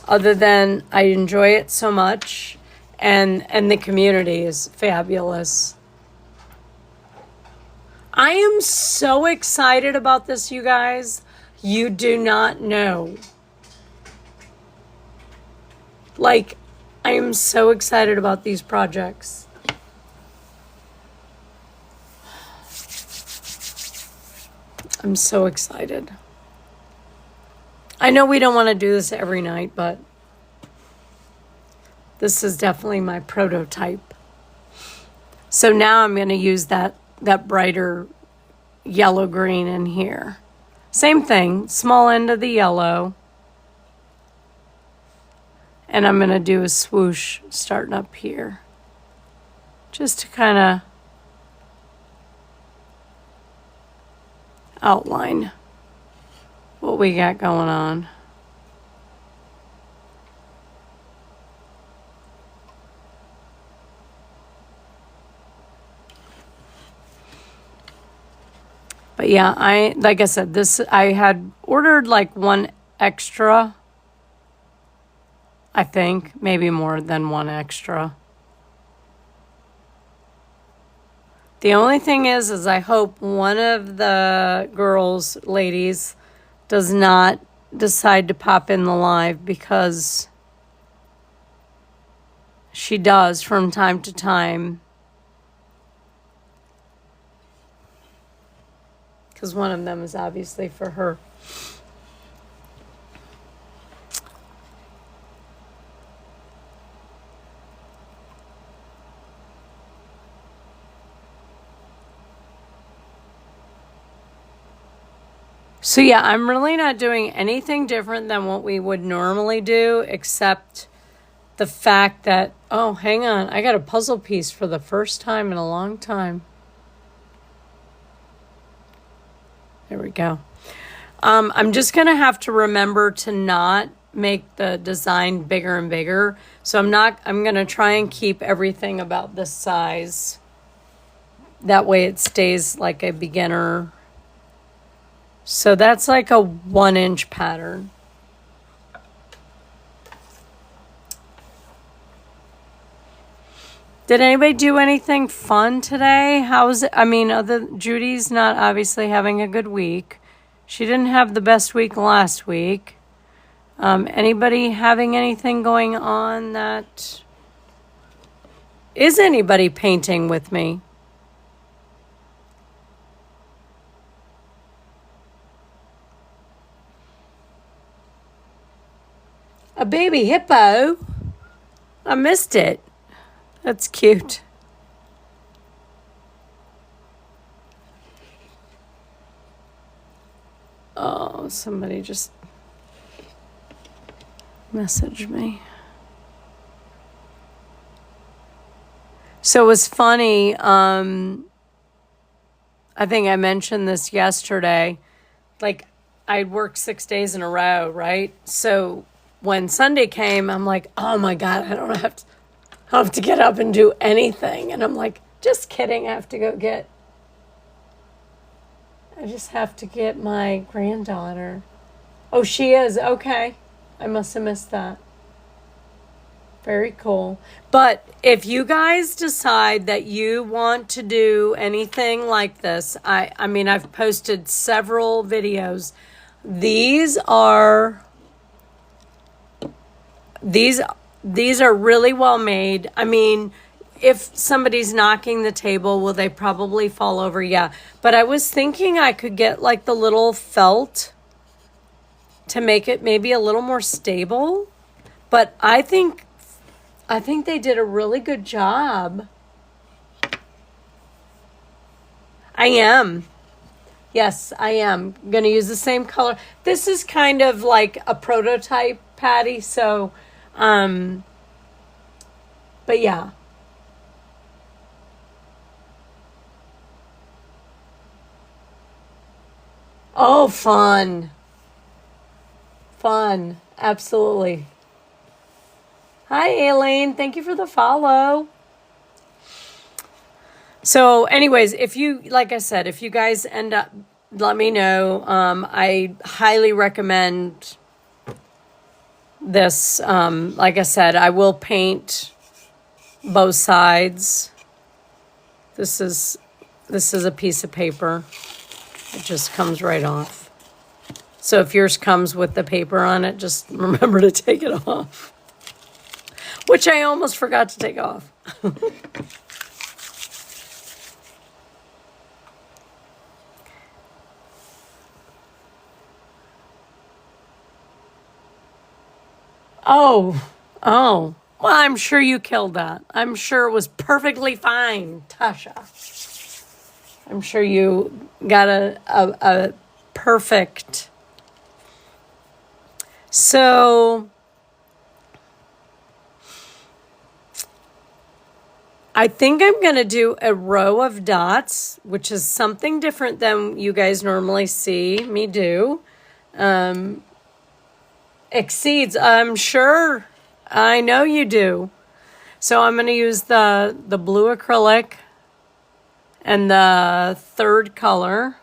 other than I enjoy it so much, and the community is fabulous. I am so excited about this, you guys. You do not know. Like, I am so excited about these projects. I'm so excited. I know we don't want to do this every night, but this is definitely my prototype. So now I'm going to use that brighter yellow green in here. Same thing, small end of the yellow. And I'm going to do a swoosh starting up here. Just to kind of outline what we got going on. But yeah, like I said, I had ordered like one extra. I think maybe more than one extra. The only thing is I hope one of the ladies, does not decide to pop in the live, because she does from time to time. Because one of them is obviously for her. So yeah, I'm really not doing anything different than what we would normally do, except the fact that, oh, hang on, I got a puzzle piece for the first time in a long time. There we go. I'm just going to have to remember to not make the design bigger and bigger. So I'm going to try and keep everything about this size. That way it stays like a beginner. So that's like a 1-inch pattern. Did anybody do anything fun today? How's it? I mean, Judy's not obviously having a good week. She didn't have the best week last week. Anybody having anything going on that... Is anybody painting with me? A baby hippo? I missed it. That's cute. Oh, somebody just messaged me. So it was funny. I think I mentioned this yesterday. Like, I'd worked 6 days in a row, right? So when Sunday came, I'm like, oh my God, I don't have to get up and do anything. And I'm like, just kidding. I just have to get my granddaughter. Oh, she is. Okay. I must have missed that. Very cool. But if you guys decide that you want to do anything like this, I mean, I've posted several videos. These are really well made. I mean, if somebody's knocking the table, will they probably fall over? Yeah. But I was thinking I could get like the little felt to make it maybe a little more stable. But I think they did a really good job. I am. Yes, I am going to use the same color. This is kind of like a prototype, Patty. So, but yeah. Oh, fun. Fun. Absolutely. Hi, Aileen. Thank you for the follow. So anyways, like I said, if you guys end up, let me know. I highly recommend this. Like I said, I will paint both sides. This is a piece of paper. It just comes right off. So if yours comes with the paper on it, just remember to take it off. Which I almost forgot to take off. Oh. Well, I'm sure you killed that. I'm sure it was perfectly fine, Tasha. I'm sure you got a perfect. So I think I'm going to do a row of dots, which is something different than you guys normally see me do. Exceeds, I'm sure. I know you do. So I'm going to use the blue acrylic and the third color.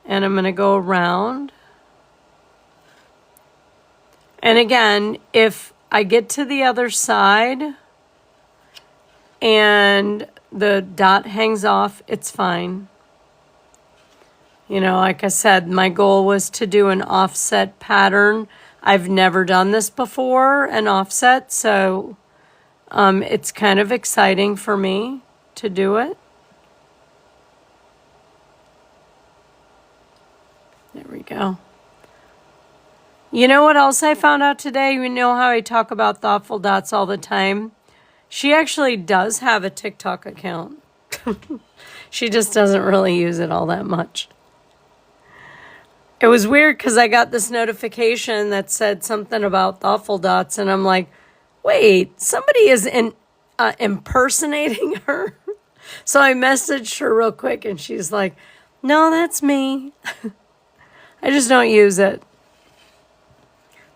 And I'm going to go around. And again, if I get to the other side and the dot hangs off, it's fine. You know, like I said, my goal was to do an offset pattern. I've never done this before, an offset, so it's kind of exciting for me to do it. There we go. You know what else I found out today? You know how I talk about Thoughtful Dots all the time? She actually does have a TikTok account. She just doesn't really use it all that much. It was weird because I got this notification that said something about thoughtful dots, and I'm like, wait, somebody is impersonating her. So I messaged her real quick, and she's like, no, that's me. I just don't use it.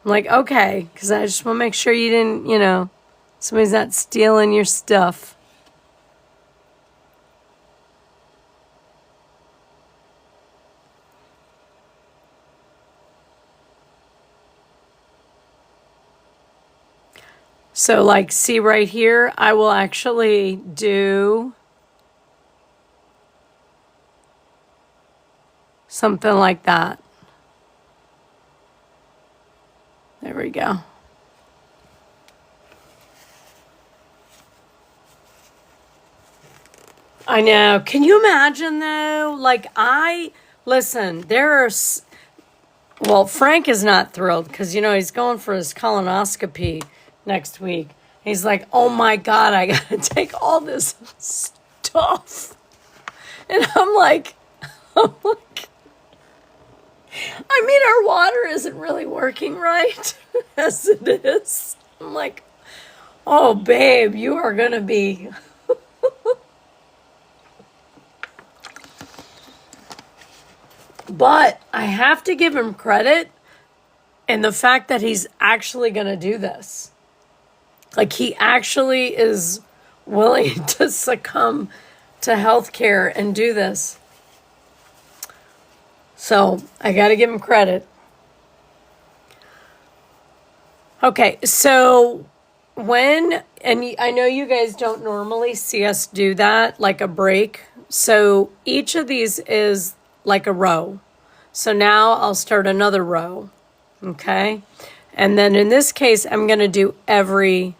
I'm like, okay, because I just want to make sure you didn't, somebody's not stealing your stuff. So like, see right here, I will actually do something like that. There we go. I know. Can you imagine though? Like listen, well, Frank is not thrilled because, he's going for his colonoscopy next week. He's like, oh my God, I got to take all this stuff. And I'm like, I mean, our water isn't really working right as it is. I'm like, oh, babe, you are going to be. But I have to give him credit in the fact that he's actually going to do this. Like, he actually is willing to succumb to healthcare and do this. So I got to give him credit. Okay, so and I know you guys don't normally see us do that, like a break. So each of these is like a row. So now I'll start another row, okay? And then in this case, I'm going to do every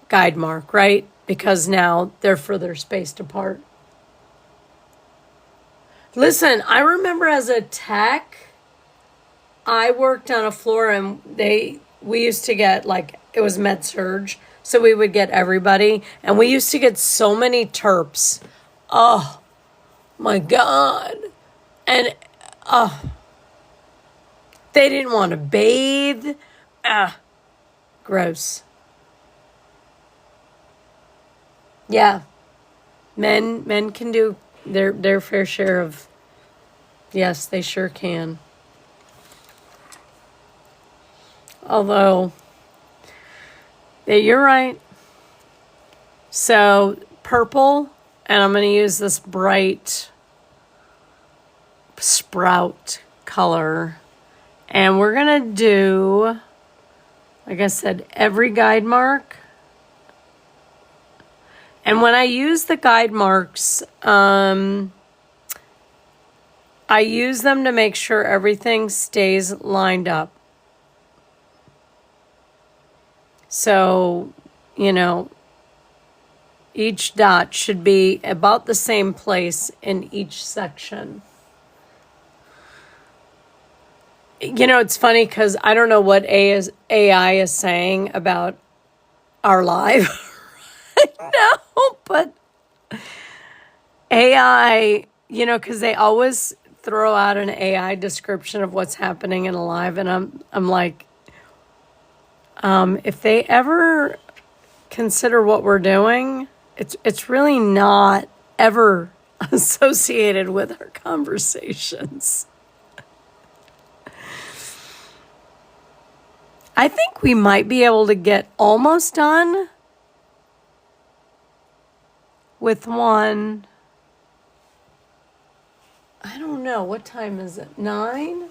guide mark, right? Because now they're further spaced apart. Listen, I remember as a tech, I worked on a floor and we used to get it was med surge. So we would get everybody and we used to get so many terps. Oh my God. And they didn't want to bathe. Gross. Yeah. Men can do their fair share of, yes, they sure can. Although, yeah, you're right. So, purple, and I'm going to use this bright sprout color. And we're going to do, like I said, every guide mark. And when I use the guide marks, I use them to make sure everything stays lined up. So, each dot should be about the same place in each section. It's funny because I don't know what AI is saying about our live right now, but AI, because they always throw out an AI description of what's happening in a live, and I'm like, if they ever consider what we're doing, it's really not ever associated with our conversations. I think we might be able to get almost done with one. I don't know. What time is it? 9?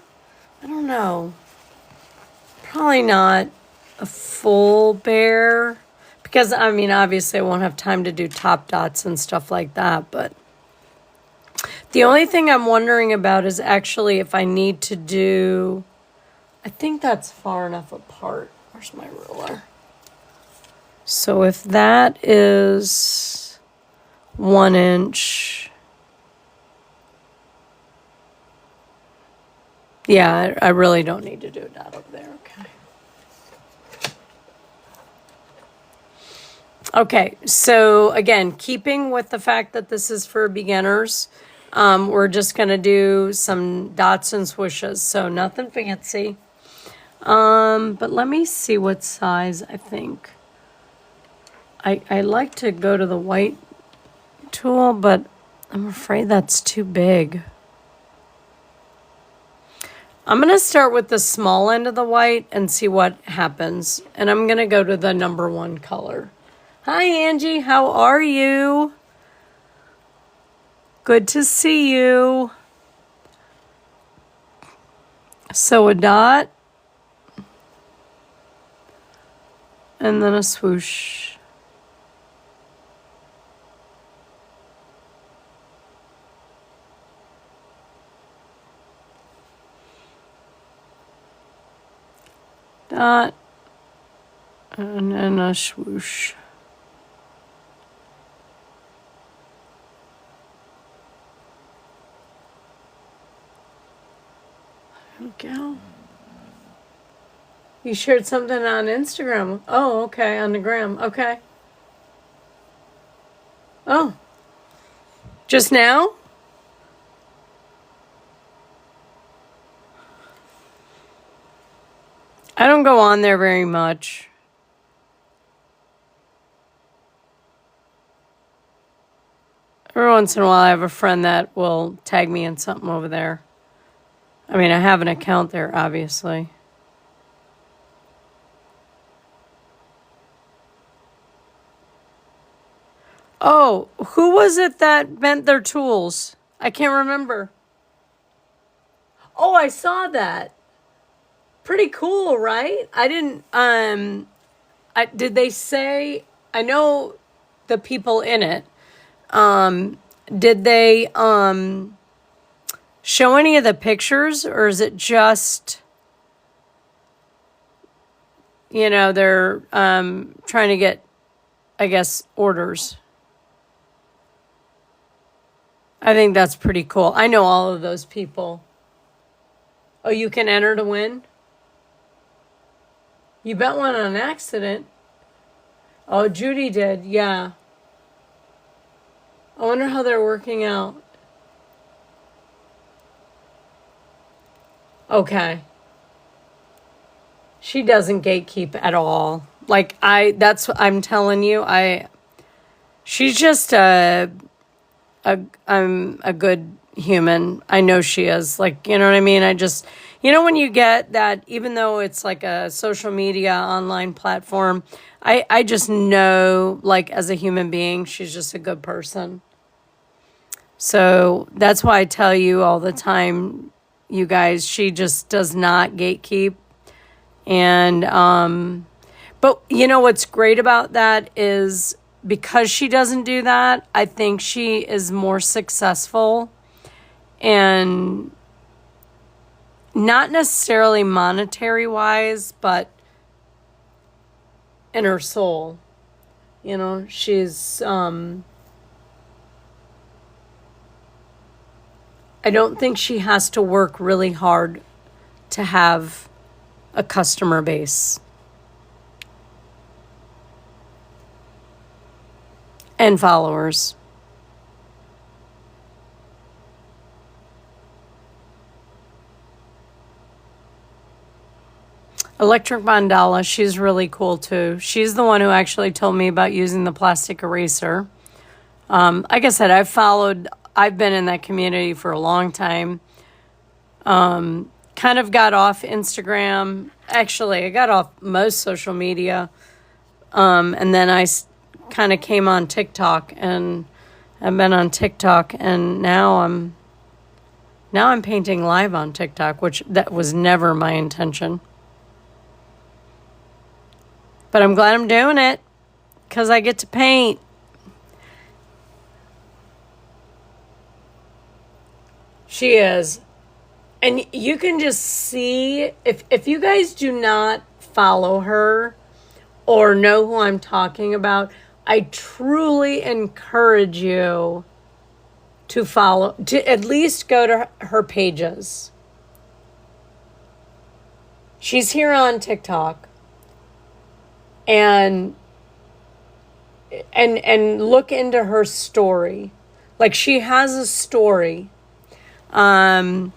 I don't know. Probably not a full bear. Because, obviously I won't have time to do top dots and stuff like that. But the only thing I'm wondering about is actually if I need to do... I think that's far enough apart. Where's my ruler? So if that is 1 inch... Yeah, I really don't need to do that over there. Okay, so again, keeping with the fact that this is for beginners, We're just going to do some dots and swooshes, so nothing fancy. But let me see what size I think. I like to go to the white tool, but I'm afraid that's too big. I'm going to start with the small end of the white and see what happens. And I'm going to go to the number 1 color. Hi, Angie. How are you? Good to see you. So a dot. And then a swoosh. Dot. And then a swoosh. There we go. You shared something on Instagram. Oh, okay, on the gram. Okay. Oh. Just now? I don't go on there very much. Every once in a while, I have a friend that will tag me in something over there. I mean, I have an account there, obviously. Oh, who was it that bent their tools? I can't remember. Oh, I saw that. Pretty cool, right? I didn't, did they say, I know the people in it, did they, show any of the pictures, or is it just, they're, trying to get, I guess, orders? I think that's pretty cool. I know all of those people. Oh, you can enter to win? You bet one on accident. Oh, Judy did, yeah. I wonder how they're working out. Okay. She doesn't gatekeep at all. Like, that's what I'm telling you. She's just I'm a good human. I know she is. Like, you know what I mean? When you get that, even though it's like a social media online platform, I just know, like, as a human being, she's just a good person. So that's why I tell you all the time, you guys, she just does not gatekeep. And, but what's great about that is because she doesn't do that, I think she is more successful and not necessarily monetary wise, but in her soul. She's, I don't think she has to work really hard to have a customer base and followers. Electric Mandala, she's really cool too. She's the one who actually told me about using the plastic eraser. Like I said, I've been in that community for a long time. Kind of got off Instagram. Actually, I got off most social media. And then I kind of came on TikTok, and I've been on TikTok, and now I'm painting live on TikTok, which that was never my intention. But I'm glad I'm doing it because I get to paint. She is. And you can just see, if you guys do not follow her or know who I'm talking about, I truly encourage you to at least go to her pages. She's here on TikTok. And look into her story. Like she has a story. And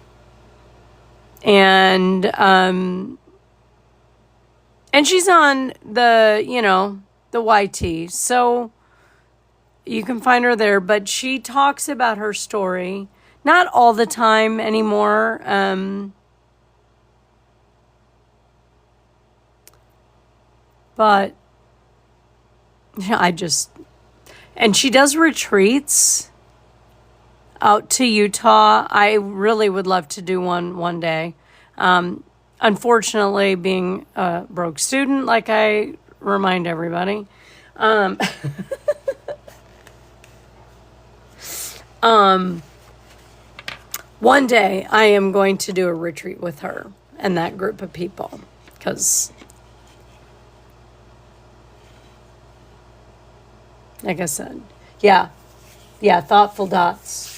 she's on the YT. So you can find her there, but she talks about her story. Not all the time anymore. But and she does retreats out to Utah. I really would love to do one day. Unfortunately, being a broke student, like I remind everybody, one day I am going to do a retreat with her and that group of people, because like I said, yeah, thoughtful dots.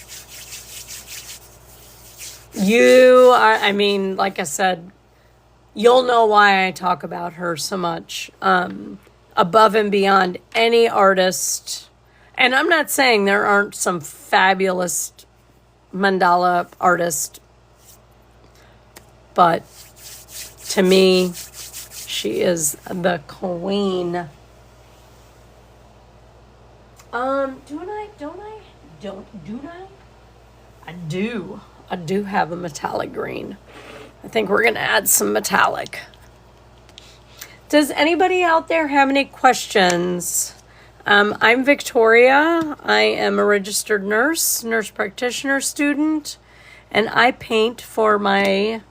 You are, I mean, like I said, you'll know why I talk about her so much, above and beyond any artist. And I'm not saying there aren't some fabulous mandala artists, but to me, she is the queen. I do have a metallic green. I think we're going to add some metallic. Does anybody out there have any questions? I'm Victoria. I am a registered nurse practitioner student, and I paint for my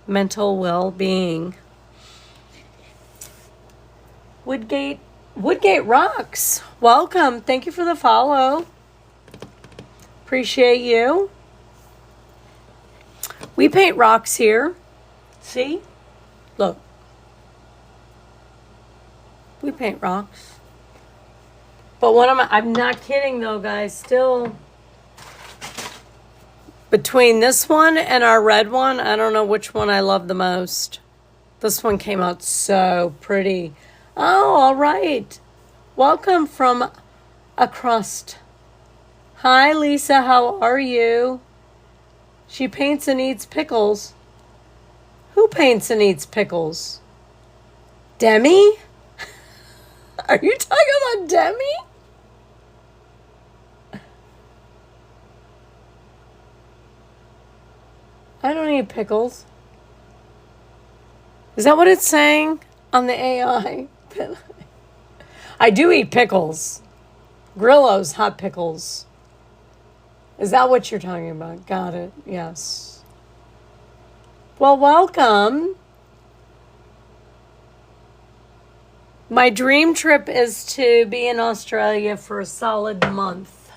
mental well-being. Woodgate Rocks. Welcome. Thank you for the follow. Appreciate you. We paint rocks here. See? Look. We paint rocks. But I'm not kidding though, guys. Still, between this one and our red one, I don't know which one I love the most. This one came out so pretty. Oh, all right. Welcome from across. Hi, Lisa. How are you? She paints and eats pickles. Who paints and eats pickles? Demi? Are you talking about Demi? I don't eat pickles. Is that what it's saying on the AI? I do eat pickles. Grillo's hot pickles. Is that what you're talking about? Got it. Yes. Well, welcome. My dream trip is to be in Australia for a solid month.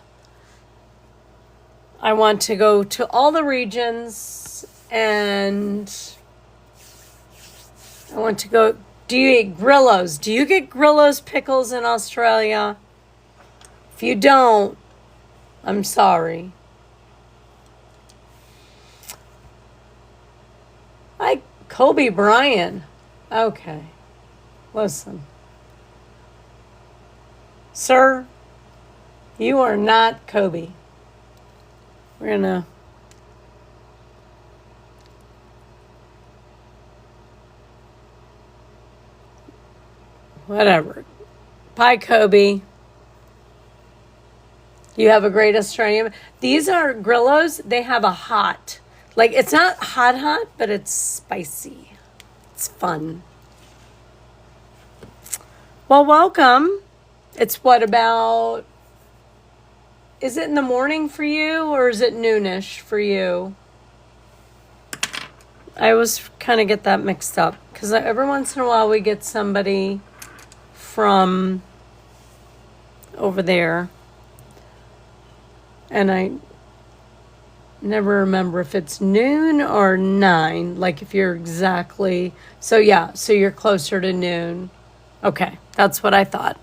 I want to go to all the regions, and I want to go. Do you eat Grillo's? Do you get Grillo's pickles in Australia? If you don't, I'm sorry. Hi, Kobe Bryant. Okay. Listen. Sir, you are not Kobe. We're gonna... Whatever. Bye, Kobe. You have a great Australian. These are Grillos. They have a hot. Like, it's not hot, but it's spicy. It's fun. Well, welcome. It's what about... Is it in the morning for you, or is it noonish for you? I always kind of get that mixed up, because every once in a while we get somebody from over there, and I never remember if it's noon or 9, like if you're exactly... So yeah, so you're closer to noon. Okay, that's what I thought.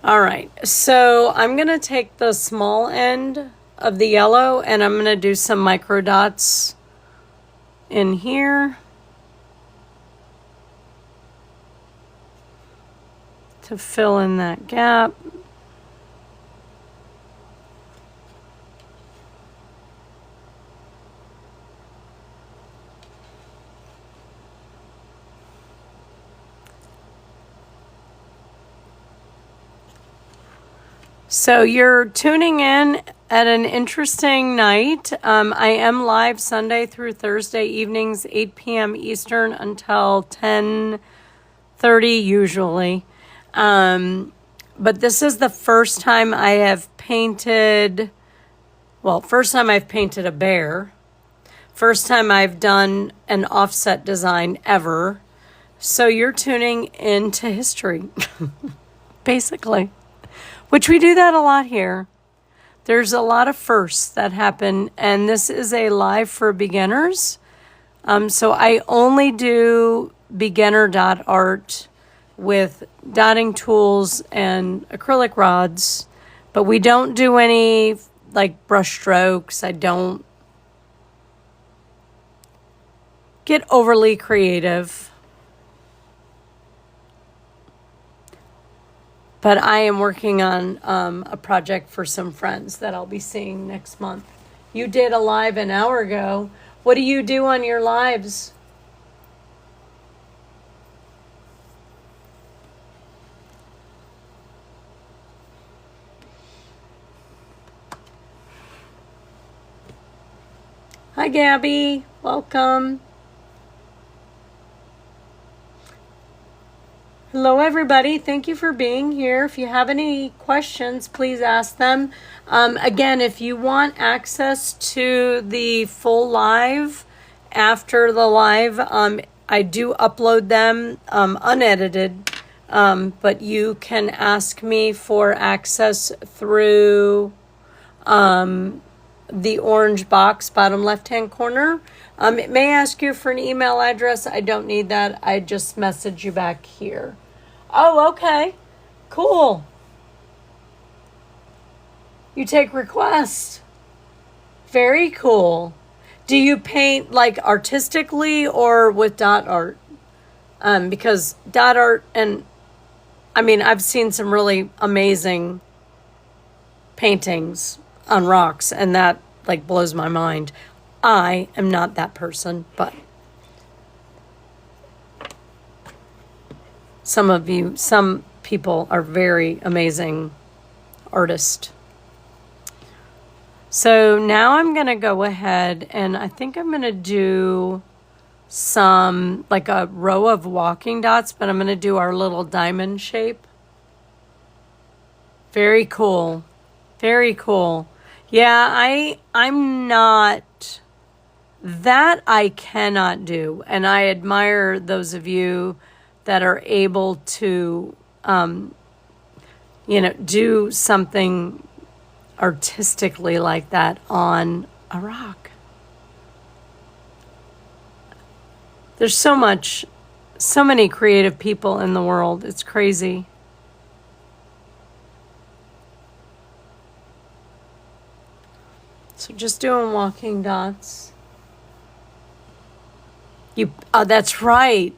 All right, so I'm going to take the small end of the yellow, and I'm going to do some micro dots in here to fill in that gap. So you're tuning in at an interesting night. I am live Sunday through Thursday evenings, 8 p.m. Eastern until 10:30 usually. But this is the first time I have painted, well, first time I've painted a bear. First time I've done an offset design ever. So you're tuning into history, basically. Which we do that a lot here. There's a lot of firsts that happen, and this is a live for beginners. So I only do beginner dot art with dotting tools and acrylic rods, but we don't do any like brush strokes. I don't get overly creative. But I am working on a project for some friends that I'll be seeing next month. You did a live an hour ago. What do you do on your lives? Hi, Gabby. Welcome. Hello, everybody. Thank you for being here. If you have any questions, please ask them. Again, if you want access to the full live after the live, I do upload them unedited, but you can ask me for access through the orange box, bottom left-hand corner. It may ask you for an email address. I don't need that. I just message you back here. Oh, okay. Cool. You take requests. Very cool. Do you paint like artistically or with dot art? Because dot art and I mean, I've seen some really amazing paintings on rocks, and that like blows my mind. I am not that person, but some people are very amazing artists. So now I'm going to go ahead and I think I'm going to do some, like a row of walking dots, but I'm going to do our little diamond shape. Very cool. Very cool. Yeah, I'm not, that I cannot do. And I admire those of you that are able to, do something artistically like that on a rock. There's so many creative people in the world. It's crazy. So just doing walking dots. That's right.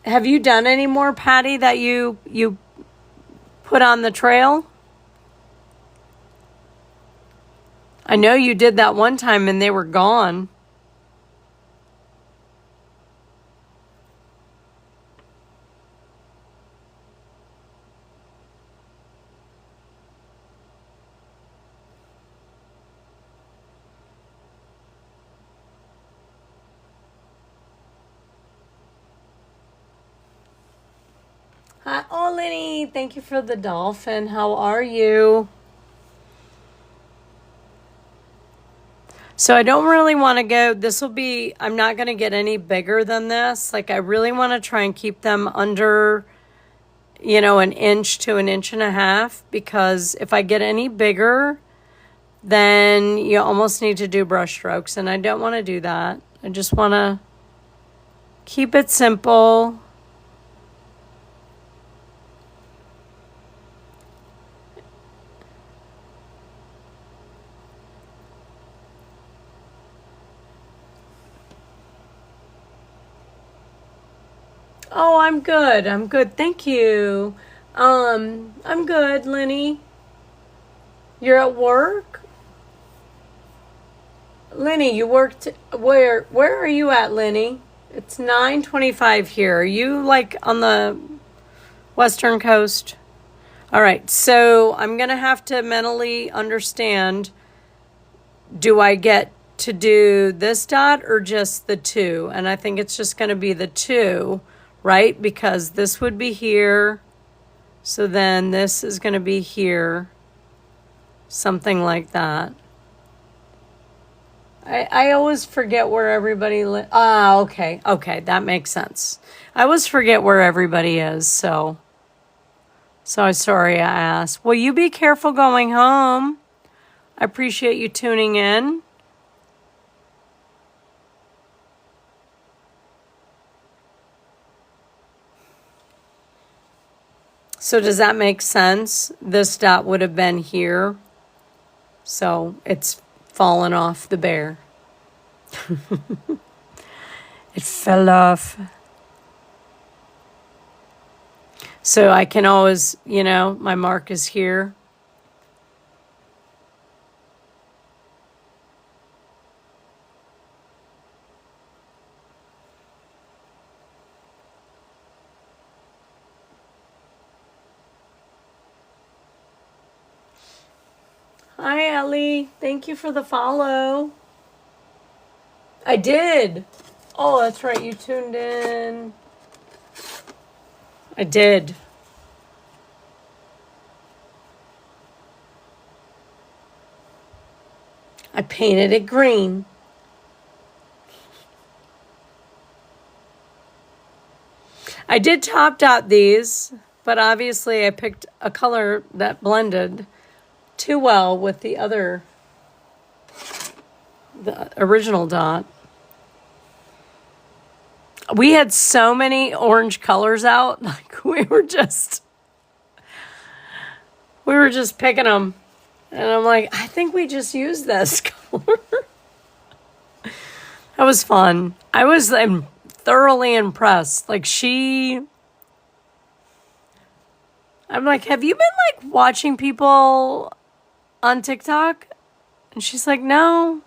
Have you done any more, Patty, that you put on the trail? I know you did that one time and they were gone. Hi, oh, Lenny, thank you for the dolphin. How are you? So I don't really want to go, I'm not going to get any bigger than this. Like I really want to try and keep them under, an inch to an inch and a half, because if I get any bigger, then you almost need to do brush strokes, and I don't want to do that. I just want to keep it simple. Oh, I'm good. I'm good. Thank you. I'm good, Lenny. You're at work? Lenny, you worked where are you at, Lenny? It's 9:25 here. Are you like on the western coast? All right, so I'm going to have to mentally understand, do I get to do this dot or just the 2? And I think it's just going to be the 2, right? Because this would be here. So then this is going to be here. Something like that. I always forget where everybody okay. Okay, that makes sense. I always forget where everybody is, so I'm sorry I asked. Will you be careful going home? I appreciate you tuning in. So does that make sense? This dot would have been here. So it's fallen off the bear. It fell off. So I can always, my mark is here. Hi, Ellie. Thank you for the follow. I did. Oh, that's right. You tuned in. I did. I painted it green. I did top dot these, but obviously I picked a color that blended too well with the original dot. We had so many orange colors out, like we were just picking them. And I'm like, I think we just used this color. That was fun. I was thoroughly impressed. I'm like, have you been like watching people on TikTok? And she's like, no,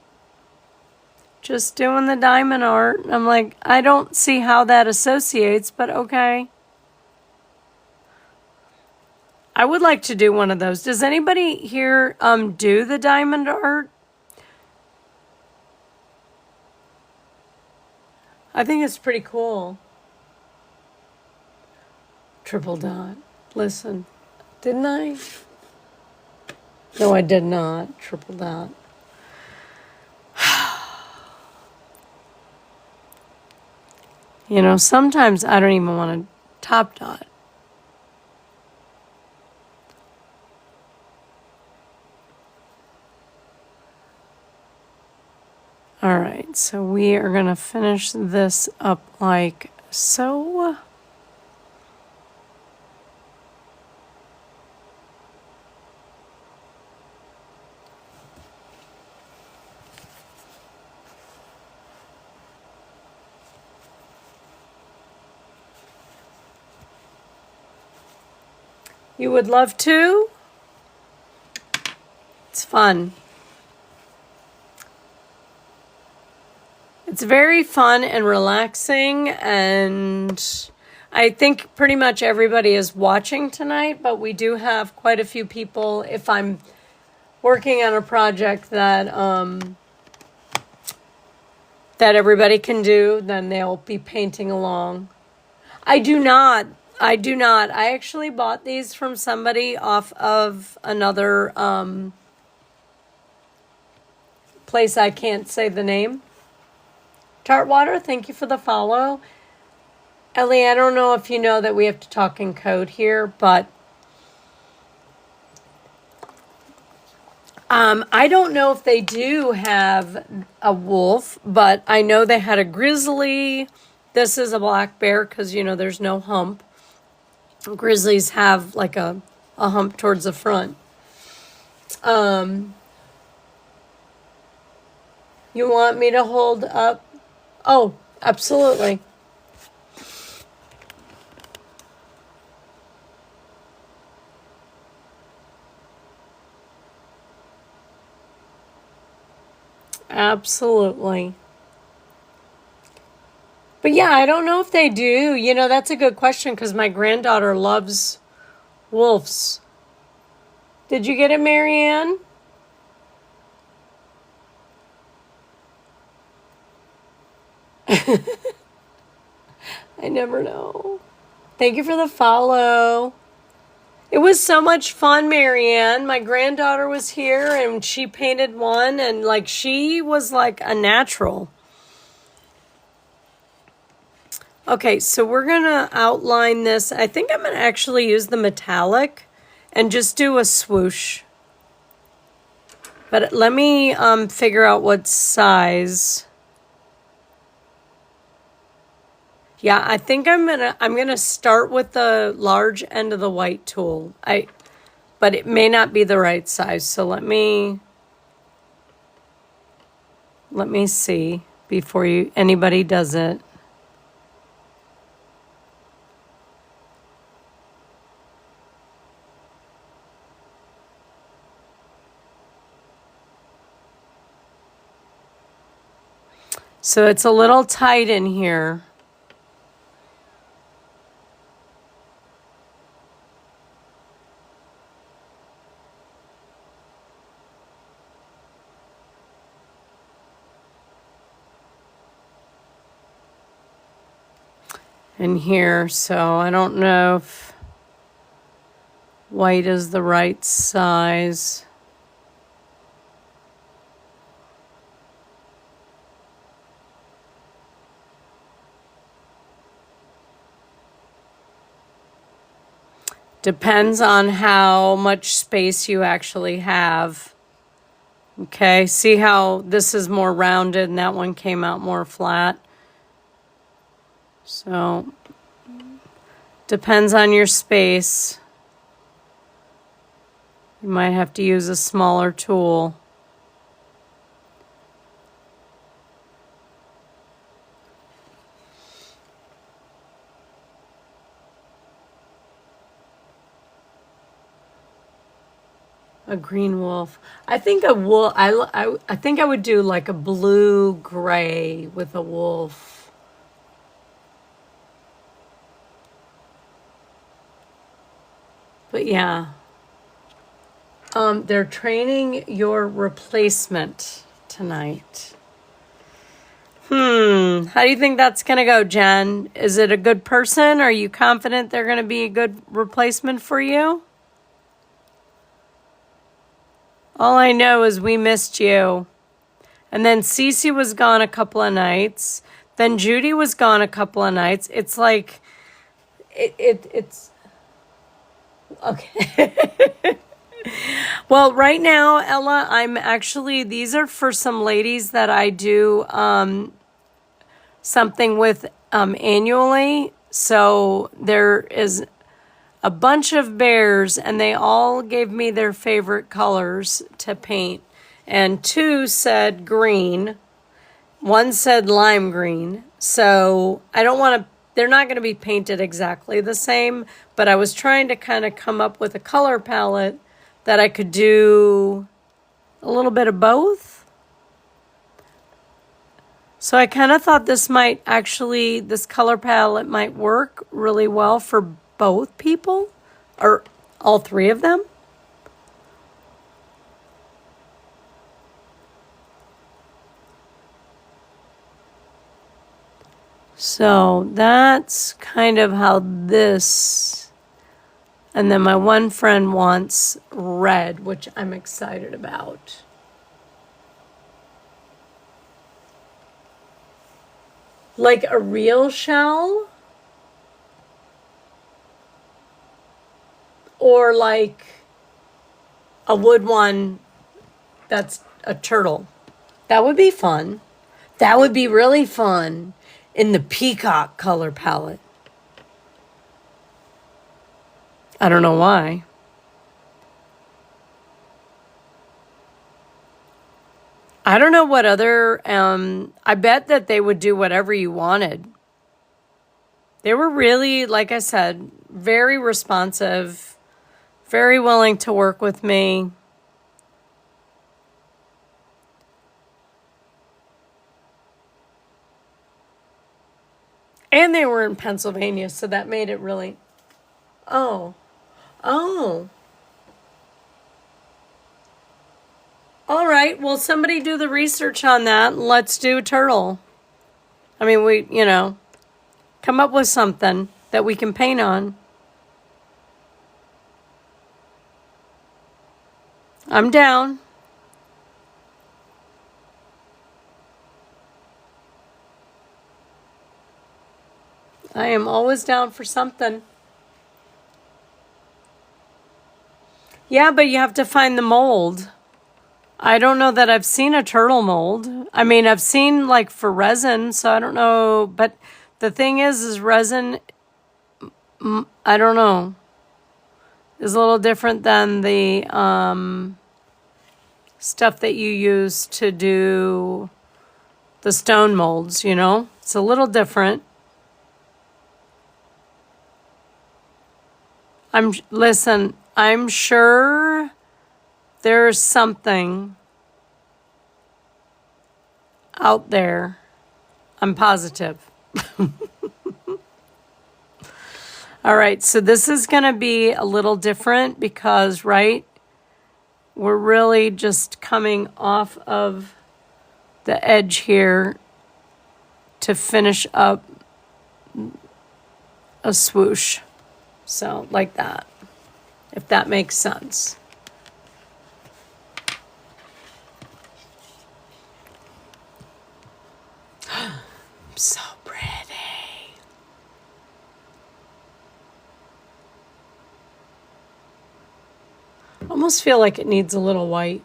just doing the diamond art. I'm like, I don't see how that associates, but okay. I would like to do one of those. Does anybody here do the diamond art? I think it's pretty cool. Triple dot. Listen, didn't I? No, I did not. Triple dot. Sometimes I don't even want to top dot. All right, so we are going to finish this up like so. You would love to? It's fun. It's very fun and relaxing, and I think pretty much everybody is watching tonight, but we do have quite a few people. If I'm working on a project that everybody can do, then they'll be painting along. I do not. I actually bought these from somebody off of another place I can't say the name. Tartwater, thank you for the follow. Ellie, I don't know if you know that we have to talk in code here, but I don't know if they do have a wolf, but I know they had a grizzly. This is a black bear because, there's no hump. Grizzlies have like a hump towards the front. You want me to hold up? Oh, absolutely. Absolutely. But yeah, I don't know if they do. That's a good question because my granddaughter loves wolves. Did you get it, Marianne? I never know. Thank you for the follow. It was so much fun, Marianne. My granddaughter was here and she painted one, and like she was like a natural. Okay, so we're gonna outline this. I think I'm gonna actually use the metallic and just do a swoosh. But let me figure out what size. Yeah, I think I'm gonna start with the large end of the white tool. But it may not be the right size. So let me see before anybody does it. So it's a little tight in here. In here, so I don't know if white is the right size. Depends on how much space you actually have. Okay, see how this is more rounded and that one came out more flat. So, depends on your space. You might have to use a smaller tool. A green wolf. I think a wolf. I think I would do like a blue gray with a wolf. But yeah, they're training your replacement tonight. How do you think that's gonna go, Jen? Is it a good person? Are you confident they're gonna be a good replacement for you? All I know is we missed you. And then Cece was gone a couple of nights. Then Judy was gone a couple of nights. It's like, it's, okay. Well, right now, Ella, I'm actually, these are for some ladies that I do something with annually. So there is a bunch of bears, and they all gave me their favorite colors to paint. And 2 said green, 1 said lime green. So I don't want to, they're not going to be painted exactly the same, but I was trying to kind of come up with a color palette that I could do a little bit of both. So I kind of thought this color palette might work really well for both people, or all 3 of them. So that's kind of how this, and then my one friend wants red, which I'm excited about. Like a real shell? Or like a wood one that's a turtle. That would be fun. That would be really fun in the peacock color palette. I don't know why. I don't know what other, I bet that they would do whatever you wanted. They were really, like I said, very responsive, very willing to work with me. And they were in Pennsylvania, so that made it really, oh. All right, well, somebody do the research on that. Let's do a turtle. I mean, come up with something that we can paint on. I'm down. I am always down for something. Yeah, but you have to find the mold. I don't know that I've seen a turtle mold. I mean, I've seen like for resin, so I don't know. But the thing is resin, I don't know, is a little different than the stuff that you use to do the stone molds, It's a little different. Listen, I'm sure there's something out there. I'm positive. All right, so this is going to be a little different because, right, we're really just coming off of the edge here to finish up a swoosh. So, like that, if that makes sense. So pretty. Almost feel like it needs a little white.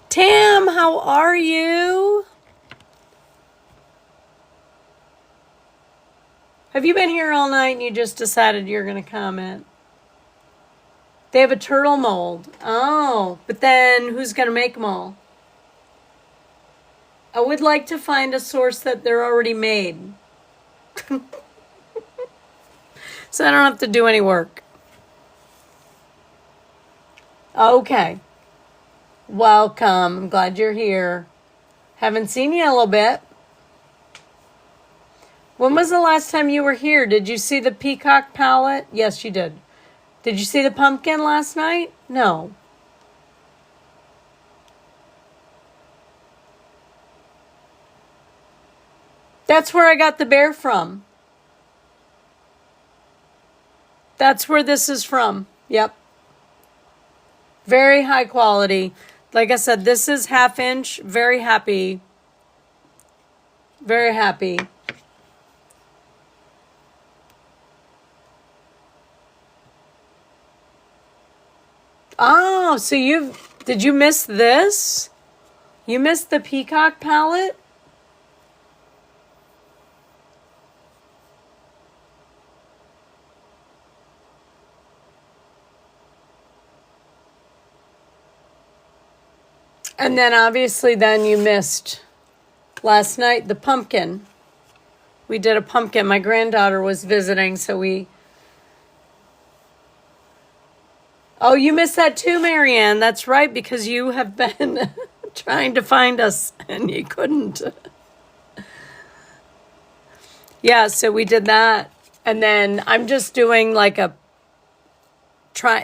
Tam, how are you? Have you been here all night and you just decided you're going to comment? They have a turtle mold. Oh, but then who's going to make them all? I would like to find a source that they're already made. So I don't have to do any work. Okay. Welcome. I'm glad you're here. Haven't seen you in a little bit. When was the last time you were here? Did you see the peacock palette? Yes, you did. Did you see the pumpkin last night? No. That's where I got the bear from. That's where this is from. Yep. Very high quality. Like I said, this is 1/2 inch. Very happy. Very happy. Oh, so did you miss this? You missed the peacock palette? And then obviously then you missed last night the pumpkin. We did a pumpkin. My granddaughter was visiting, so Oh, you missed that too, Marianne. That's right, because you have been trying to find us and you couldn't. Yeah, so we did that. And then I'm just doing like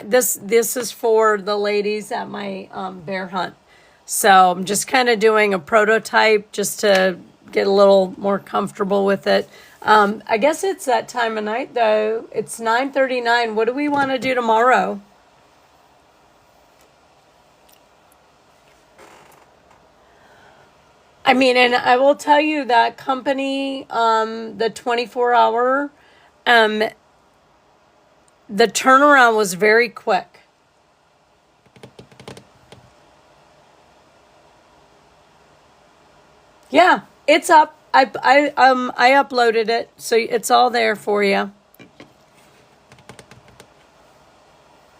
this is for the ladies at my bear hunt. So I'm just kind of doing a prototype just to get a little more comfortable with it. I guess it's that time of night though. It's 9:39. What do we want to do tomorrow? I mean, and I will tell you that company, the 24-hour, the turnaround was very quick. Yeah, it's up. I uploaded it, so it's all there for you.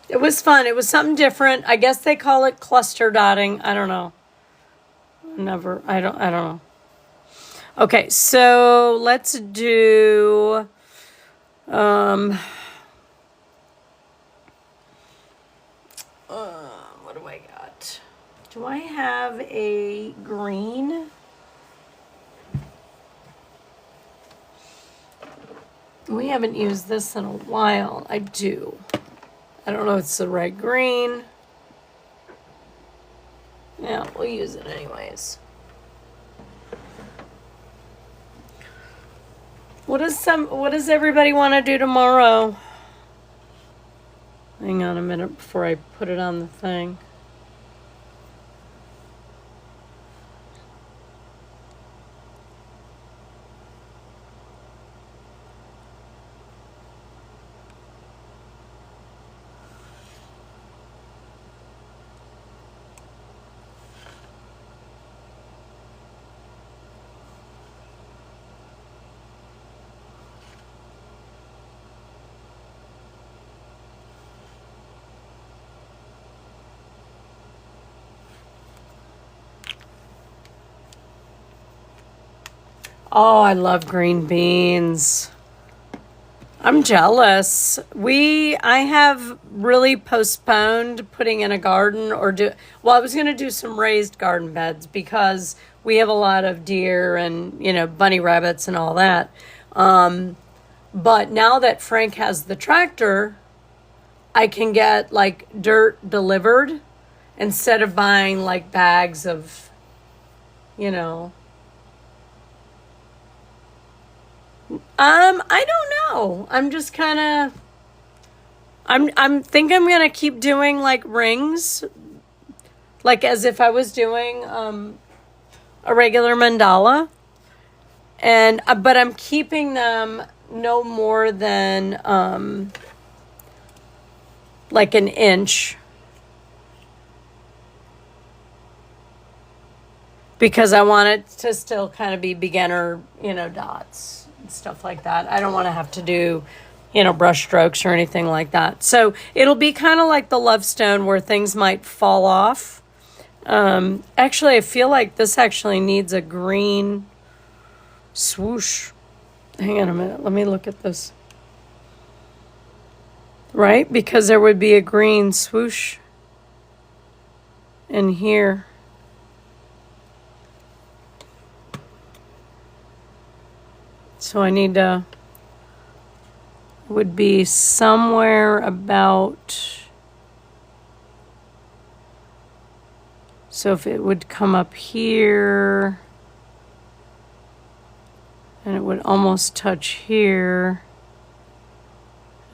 It was fun. It was something different. I guess they call it cluster dotting. I don't know. I don't know. Okay, so let's do what do I got? Do I have a green? We haven't used this in a while. I do. I don't know if it's the right green. Yeah, we'll use it anyways. What does everybody want to do tomorrow? Hang on a minute before I put it on the thing. Oh, I love green beans. I'm jealous. I have really postponed putting in a garden I was going to do some raised garden beds because we have a lot of deer and, bunny rabbits and all that. But now that Frank has the tractor, I can get like dirt delivered instead of buying like bags of, you know, I don't know. I'm just kind of I'm think I'm going to keep doing like rings like as if I was doing a regular mandala and but I'm keeping them no more than like an inch because I want it to still kind of be beginner, dots and stuff like that. I don't want to have to do, brush strokes or anything like that. So it'll be kind of like the Love Stone where things might fall off. Actually, I feel like this actually needs a green swoosh. Hang on a minute. Let me look at this. Right? Because there would be a green swoosh in here. So I need to, would be somewhere about, so if it would come up here, and it would almost touch here,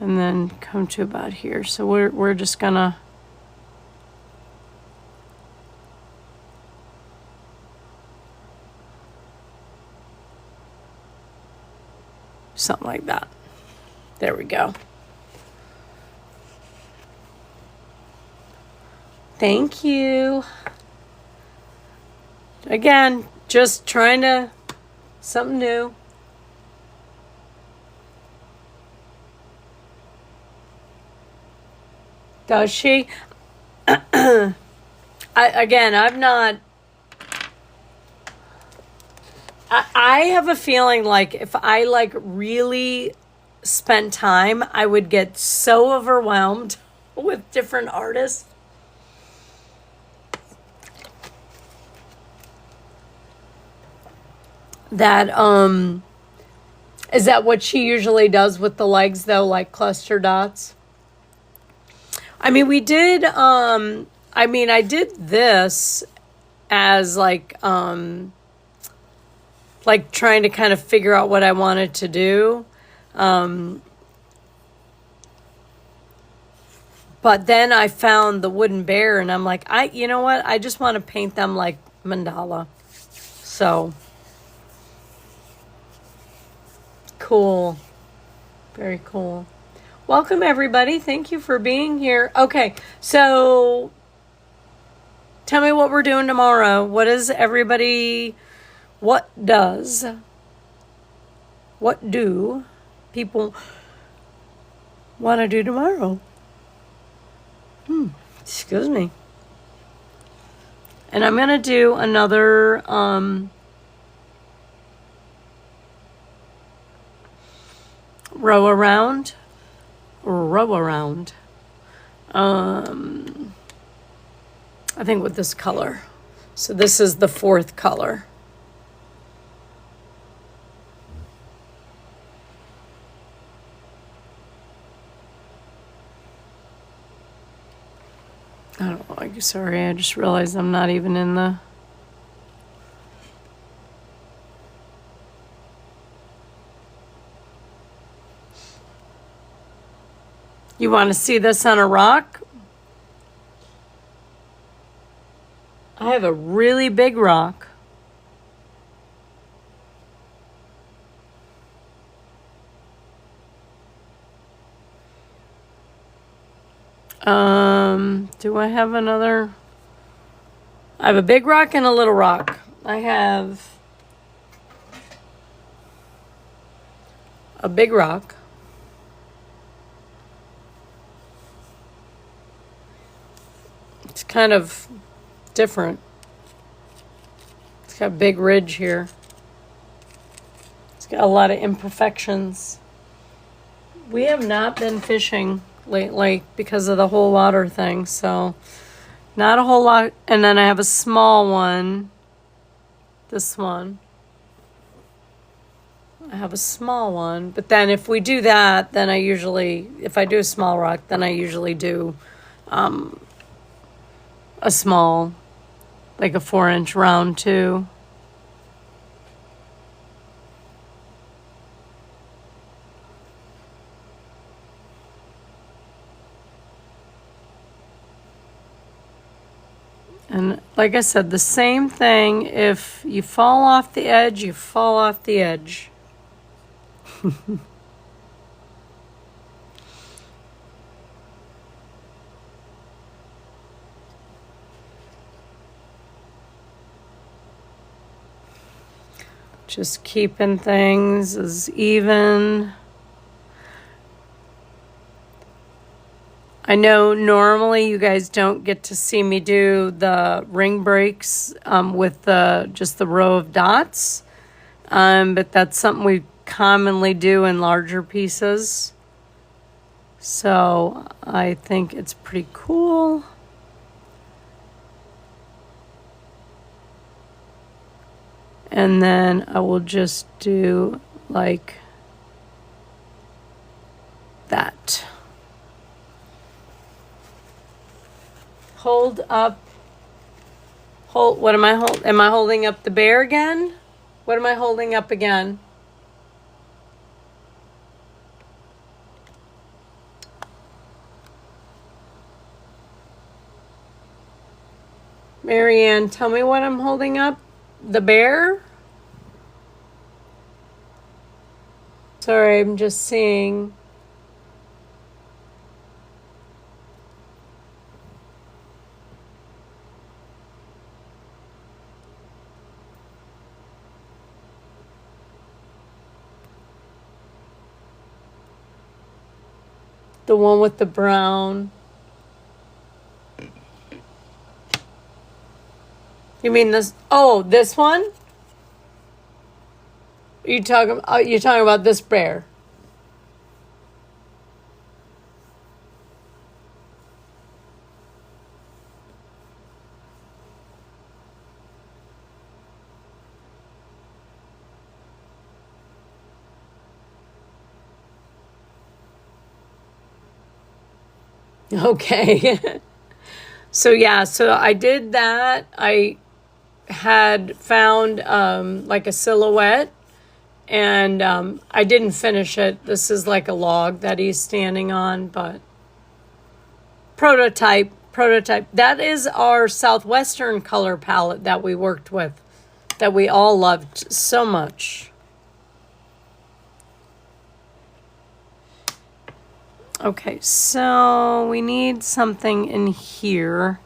and then come to about here. So we're just gonna, something like that. There we go. Thank you. Again, just trying to, something new. Does she? I'm not. I have a feeling like if I like really spent time, I would get so overwhelmed with different artists. That is that what she usually does with the legs though, like cluster dots? I mean, I did this as like trying to kind of figure out what I wanted to do. But then I found the wooden bear and I'm like, you know what? I just want to paint them like mandala. So cool. Very cool. Welcome everybody. Thank you for being here. Okay. So tell me what we're doing tomorrow. What do people want to do tomorrow? Excuse me. And I'm going to do another row around. I think with this color. So this is the fourth color. I don't know, like, sorry, I just realized I'm not even in the... You want to see this on a rock? I have a really big rock. Do I have another? I have a big rock and a little rock. I have a big rock. It's kind of different. It's got a big ridge here. It's got a lot of imperfections. We have not been fishing lately because of the whole water thing, so not a whole lot. And then I have a small one. This one. I have a small one, but then if we do that, then if I do a small rock, then I usually do a small, like a 4-inch round too. And like I said, the same thing. If you fall off the edge, you fall off the edge. Just keeping things as even. I know normally you guys don't get to see me do the ring breaks with just the row of dots, but that's something we commonly do in larger pieces. So I think it's pretty cool. And then I will just do like that. Hold up. What am I holding? Am I holding up the bear again? What am I holding up again? Marianne, tell me what I'm holding up. The bear? Sorry, I'm just seeing. The one with the brown. You mean this? Oh, this one? You're talking about this bear. Okay. So I did that. I had found like a silhouette, and I didn't finish it. This is like a log that he's standing on, but prototype. That is our Southwestern color palette that we worked with, that we all loved so much. Okay, so we need something in here.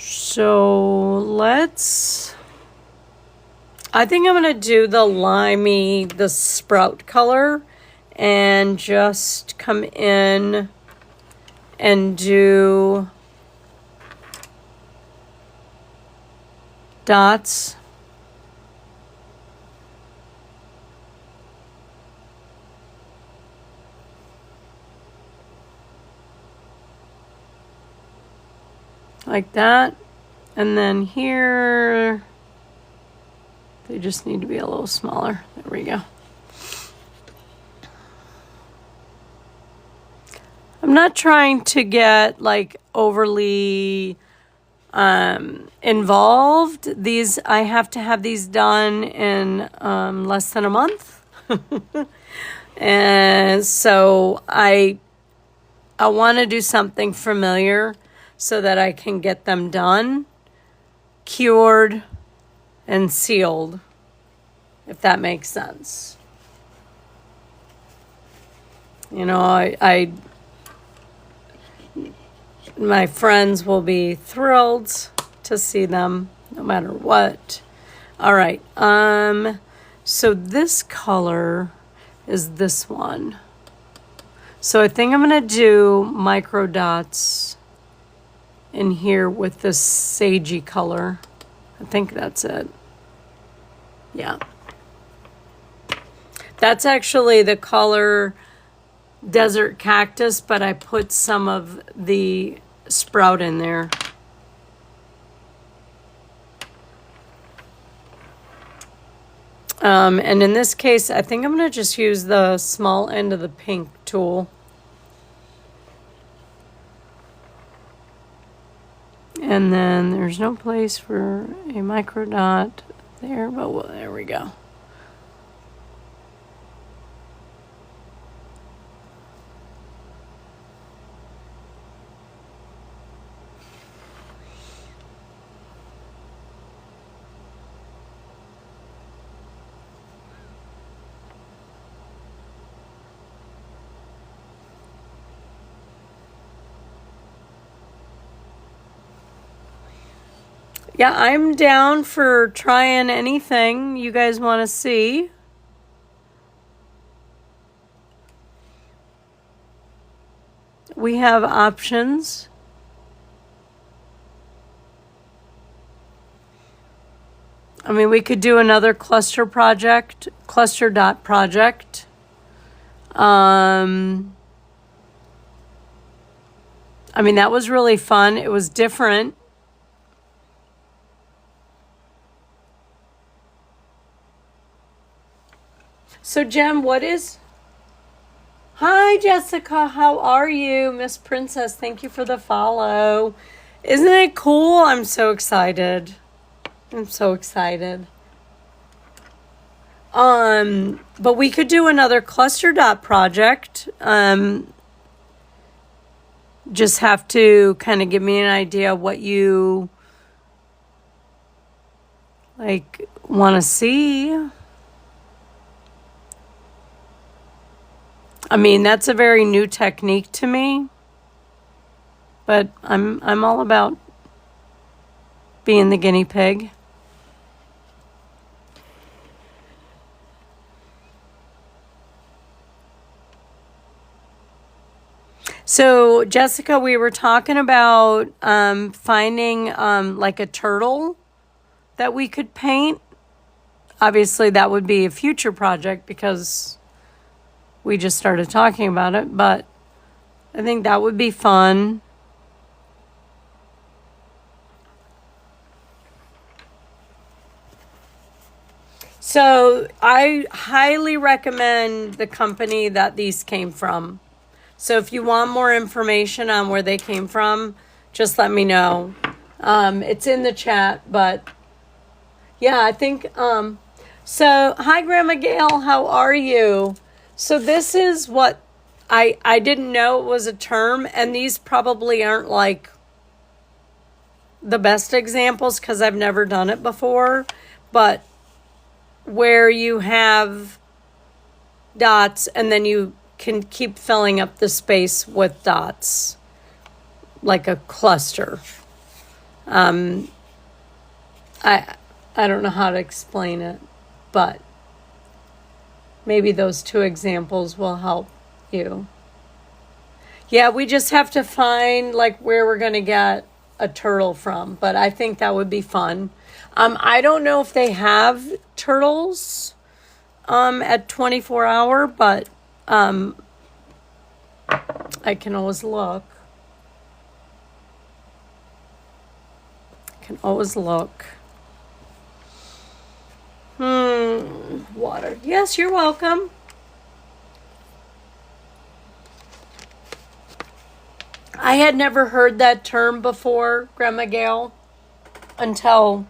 So I think I'm going to do the sprout color, and just come in and do dots. Like that. And then here, they just need to be a little smaller. There we go. I'm not trying to get like overly involved. These, I have to have these done in less than a month. And so I want to do something familiar so that I can get them done, cured, and sealed, if that makes sense. You know, my friends will be thrilled to see them no matter what. All right. So this color is this one. So I think I'm going to do micro dots in here with this sagey color. I think that's it. Yeah. That's actually the color Desert Cactus, but I put some of the sprout in there. And in this case, I think I'm going to just use the small end of the pink tool. And then there's no place for a micro dot there, but well, there we go. Yeah, I'm down for trying anything you guys want to see. We have options. I mean, we could do another cluster project, cluster dot project. I mean, that was really fun. It was different. So, Jem, what is... Hi, Jessica. How are you? Miss Princess, thank you for the follow. Isn't it cool? I'm so excited. I'm so excited. But we could do another cluster dot project. Just have to kind of give me an idea what you like want to see. I mean, that's a very new technique to me, but I'm all about being the guinea pig. So, Jessica, we were talking about finding like a turtle that we could paint. Obviously, that would be a future project because we just started talking about it, but I think that would be fun. So I highly recommend the company that these came from. So if you want more information on where they came from, just let me know. It's in the chat, but yeah, I think, so hi, Grandma Gail, how are you? So this is what I didn't know it was a term, and these probably aren't like the best examples because I've never done it before, but where you have dots and then you can keep filling up the space with dots like a cluster. I don't know how to explain it, but maybe those two examples will help you. Yeah, we just have to find like where we're going to get a turtle from, but I think that would be fun. I don't know if they have turtles at 24 hour, but I can always look. Water. Yes, you're welcome. I had never heard that term before, Grandma Gail, until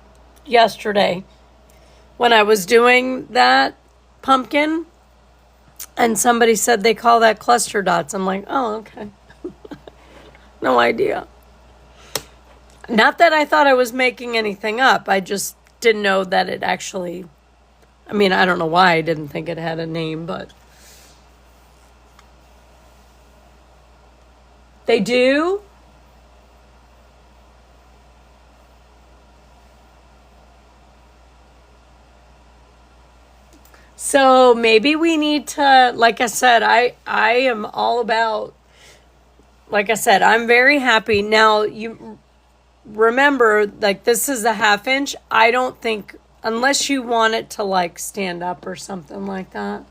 yesterday when I was doing that pumpkin and somebody said they call that cluster dots. I'm like, oh, okay. No idea. Not that I thought I was making anything up. I just didn't know that it actually, I mean, I don't know why I didn't think it had a name, but they do. So maybe we need to, like I said, I am all about, like I said, I'm very happy. Now, you remember, like, this is a 1/2 inch. I don't think, unless you want it to, like, stand up or something like that,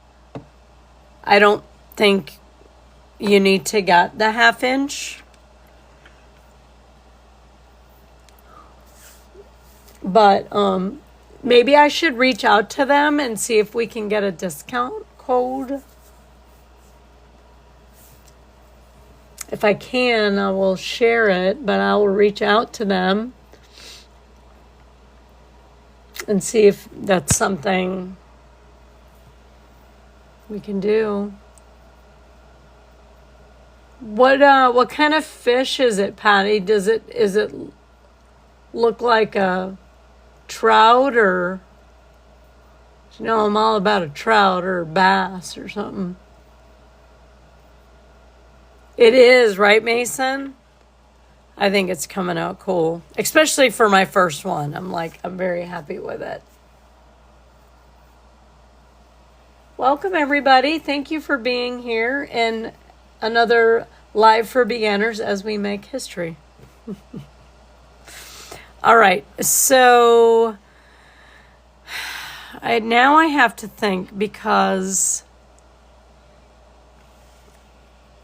I don't think you need to get the 1/2 inch. But maybe I should reach out to them and see if we can get a discount code. If I can, I will share it, but I will reach out to them and see if that's something we can do. What kind of fish is it, Patty? Is it look like a trout, or, you know, I'm all about a trout or a bass or something. It is, right, Mason? I think it's coming out cool, especially for my first one. I'm very happy with it. Welcome, everybody. Thank you for being here in another Live for Beginners as we make history. All right, so now I have to think, because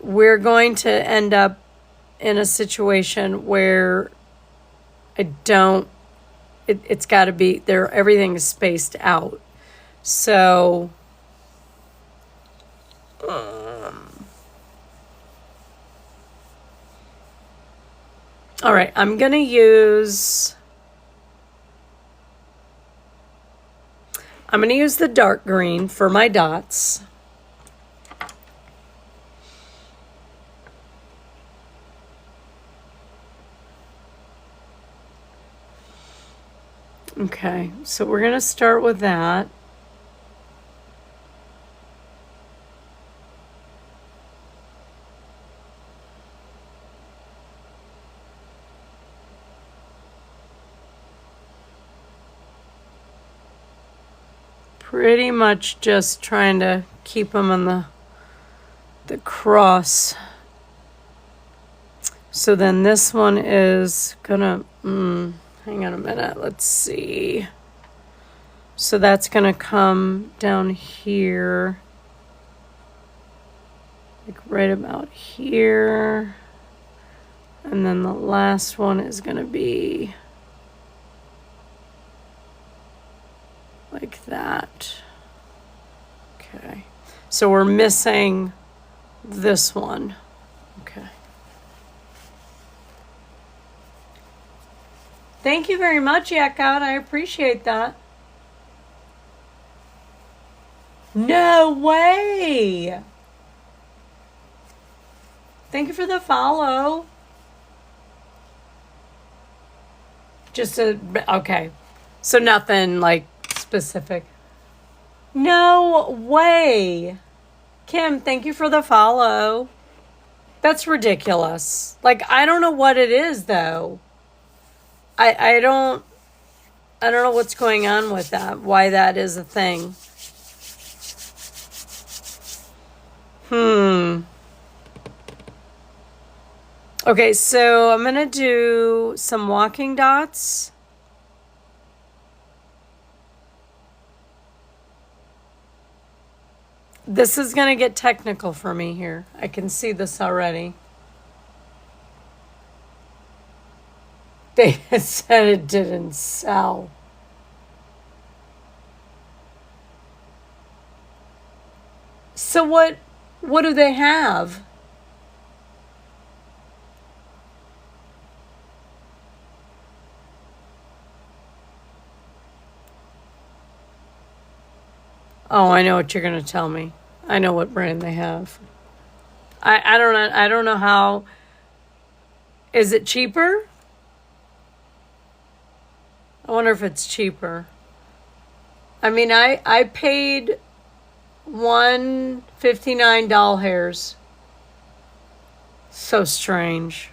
we're going to end up in a situation where it's got to be there, everything is spaced out. So all right, I'm going to use the dark green for my dots. Okay, so we're going to start with that. Pretty much just trying to keep them on the cross. So then this one is gonna, hang on a minute, let's see. So that's gonna come down here, like right about here. And then the last one is gonna be like that. Okay. So we're missing this one. Okay. Thank you very much, Yakot. I appreciate that. No way. Thank you for the follow. Okay. So nothing like specific. No way. Kim, thank you for the follow. That's ridiculous. Like, I don't know what it is, though. I don't know what's going on with that, why that is a thing. Okay, so I'm going to do some walking dots. This is going to get technical for me here. I can see this already. They said it didn't sell. So what do they have? Oh, I know what you're going to tell me. I know what brand they have. I don't know how. Is it cheaper? I wonder if it's cheaper. I mean, I paid 159 doll hairs. So strange.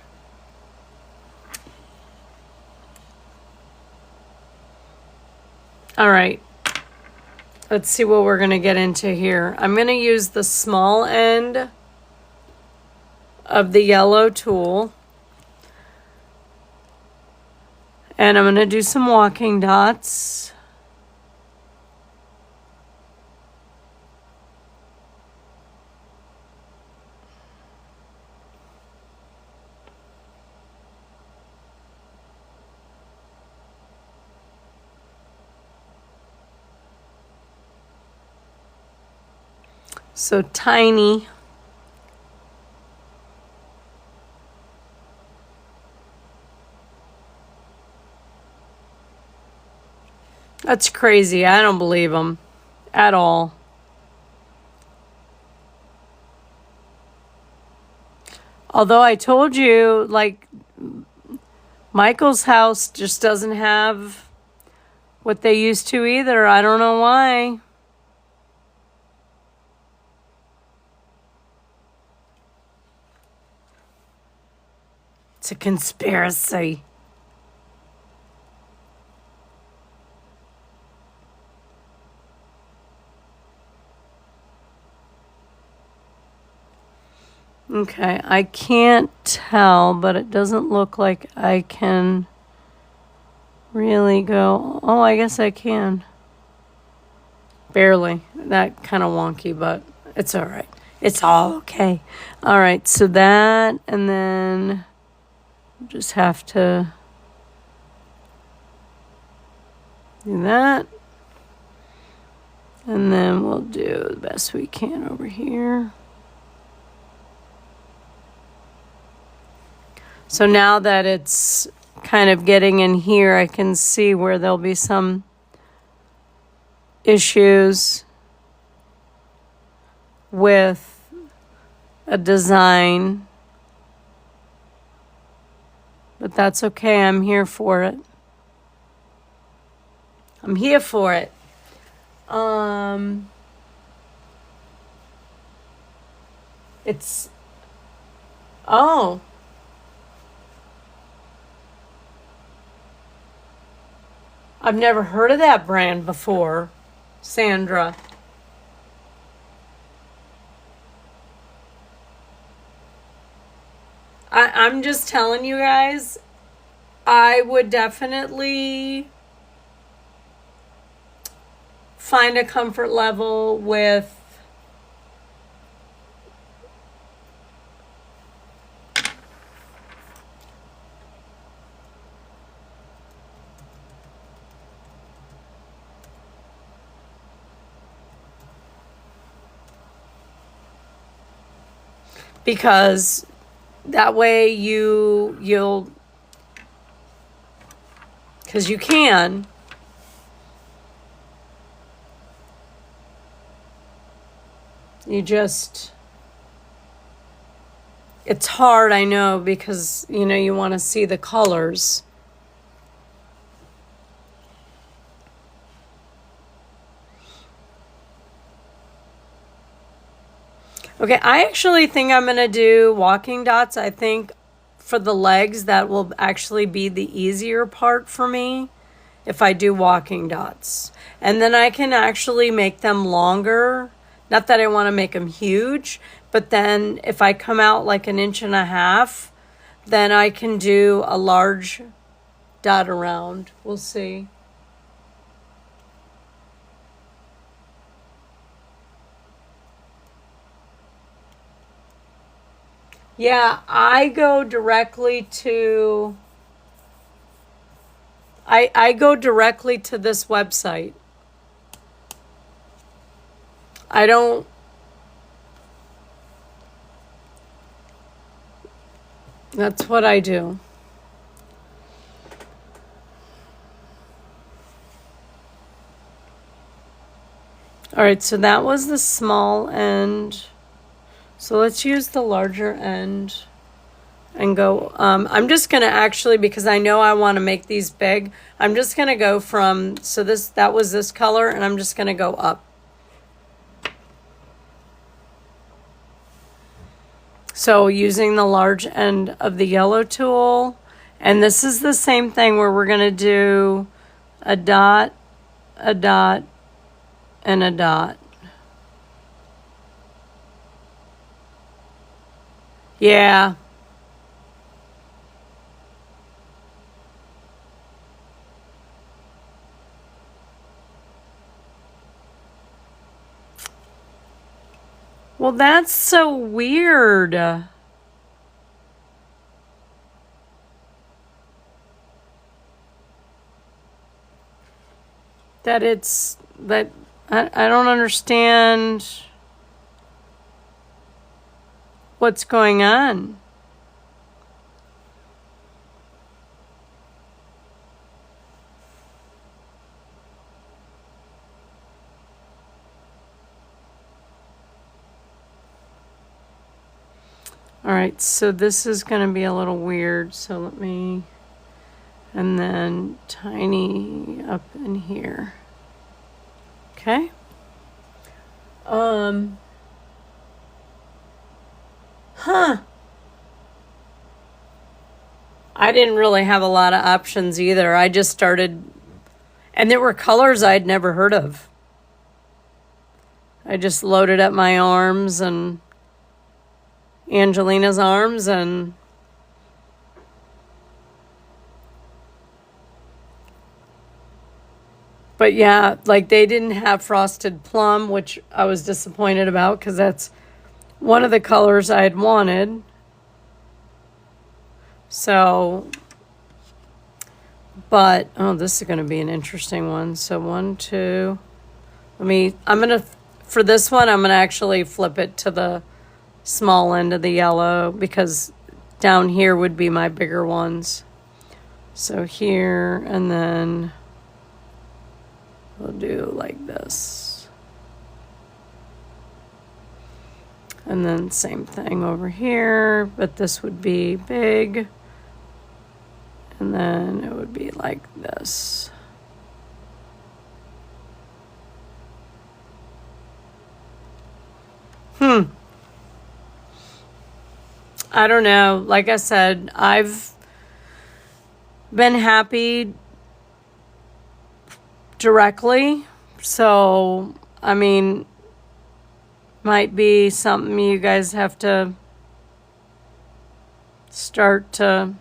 All right. Let's see what we're going to get into here. I'm going to use the small end of the yellow tool. And I'm going to do some walking dots. So tiny. That's crazy. I don't believe them at all. Although I told you, like, Michael's house just doesn't have what they used to either. I don't know why. It's a conspiracy. Okay, I can't tell, but it doesn't look like I can really go. Oh, I guess I can. Barely. That kind of wonky, but it's all right. It's all okay. All right, so that, and then just have to do that. And then we'll do the best we can over here. So now that it's kind of getting in here, I can see where there'll be some issues with a design. But that's okay. I'm here for it. I'm here for it. It's, oh. I've never heard of that brand before, Sandra. I'm just telling you guys, I would definitely find a comfort level with because that way you'll because you can it's hard, I know, because you want to see the colors. Okay, I actually think I'm going to do walking dots. I think for the legs, that will actually be the easier part for me if I do walking dots. And then I can actually make them longer. Not that I want to make them huge, but then if I come out like 1.5 inches, then I can do a large dot around. We'll see. Yeah, I go directly to I go directly to this website. I don't That's what I do. All right, so that was the small end. So let's use the larger end and go, I'm just going to actually, because I know I want to make these big, I'm just going to go from, so that was this color, and I'm just going to go up. So using the large end of the yellow tool, and this is the same thing where we're going to do a dot, and a dot. Yeah. Well, that's so weird. That it's, that, I don't understand what's going on. All right, so this is going to be a little weird. So let me, and then tiny up in here. Okay. I didn't really have a lot of options either. I just started, and there were colors I'd never heard of. I just loaded up my arms and Angelina's arms, and but yeah, like they didn't have frosted plum, which I was disappointed about because that's one of the colors I had wanted. So, but oh, this is going to be an interesting one. So 1, 2, I'm going to, for this one, I'm going to actually flip it to the small end of the yellow because down here would be my bigger ones. So here, and then we'll do like this. And then same thing over here, but this would be big. And then it would be like this. I don't know. Like I said, I've been happy directly. So, I mean, might be something you guys have to start to,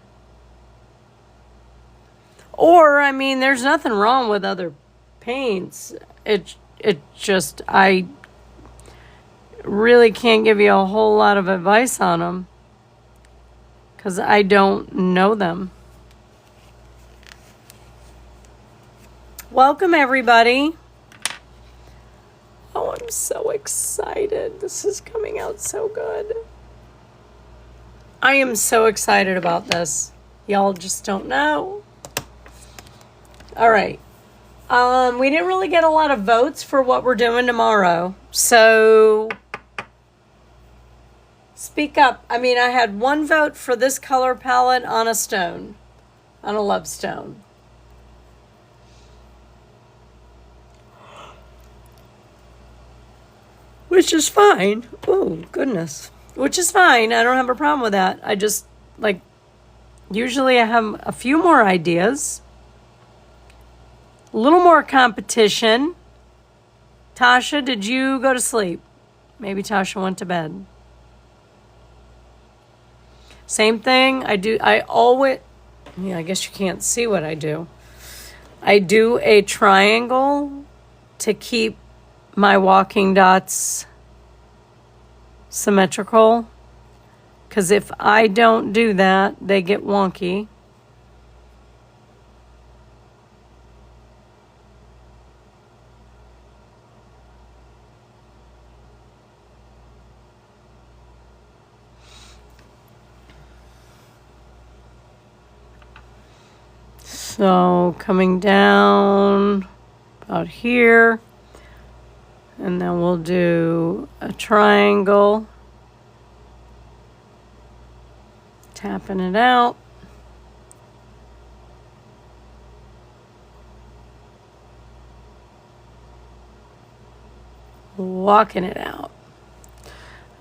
or I mean, there's nothing wrong with other paints. It just, I really can't give you a whole lot of advice on them because I don't know them. Welcome, everybody. Oh, I'm so excited. This is coming out so good. I am so excited about this. Y'all just don't know. All right. We didn't really get a lot of votes for what we're doing tomorrow. So speak up. I mean, I had one vote for this color palette on a stone, on a love stone. Which is fine. Oh, goodness. Which is fine. I don't have a problem with that. I just, like, usually I have a few more ideas. A little more competition. Tasha, did you go to sleep? Maybe Tasha went to bed. Same thing. I always, yeah, I guess you can't see what I do. I do a triangle to keep my walking dots symmetrical. Because if I don't do that, they get wonky. So coming down about here, And then we'll do a triangle. Tapping it out. Walking it out.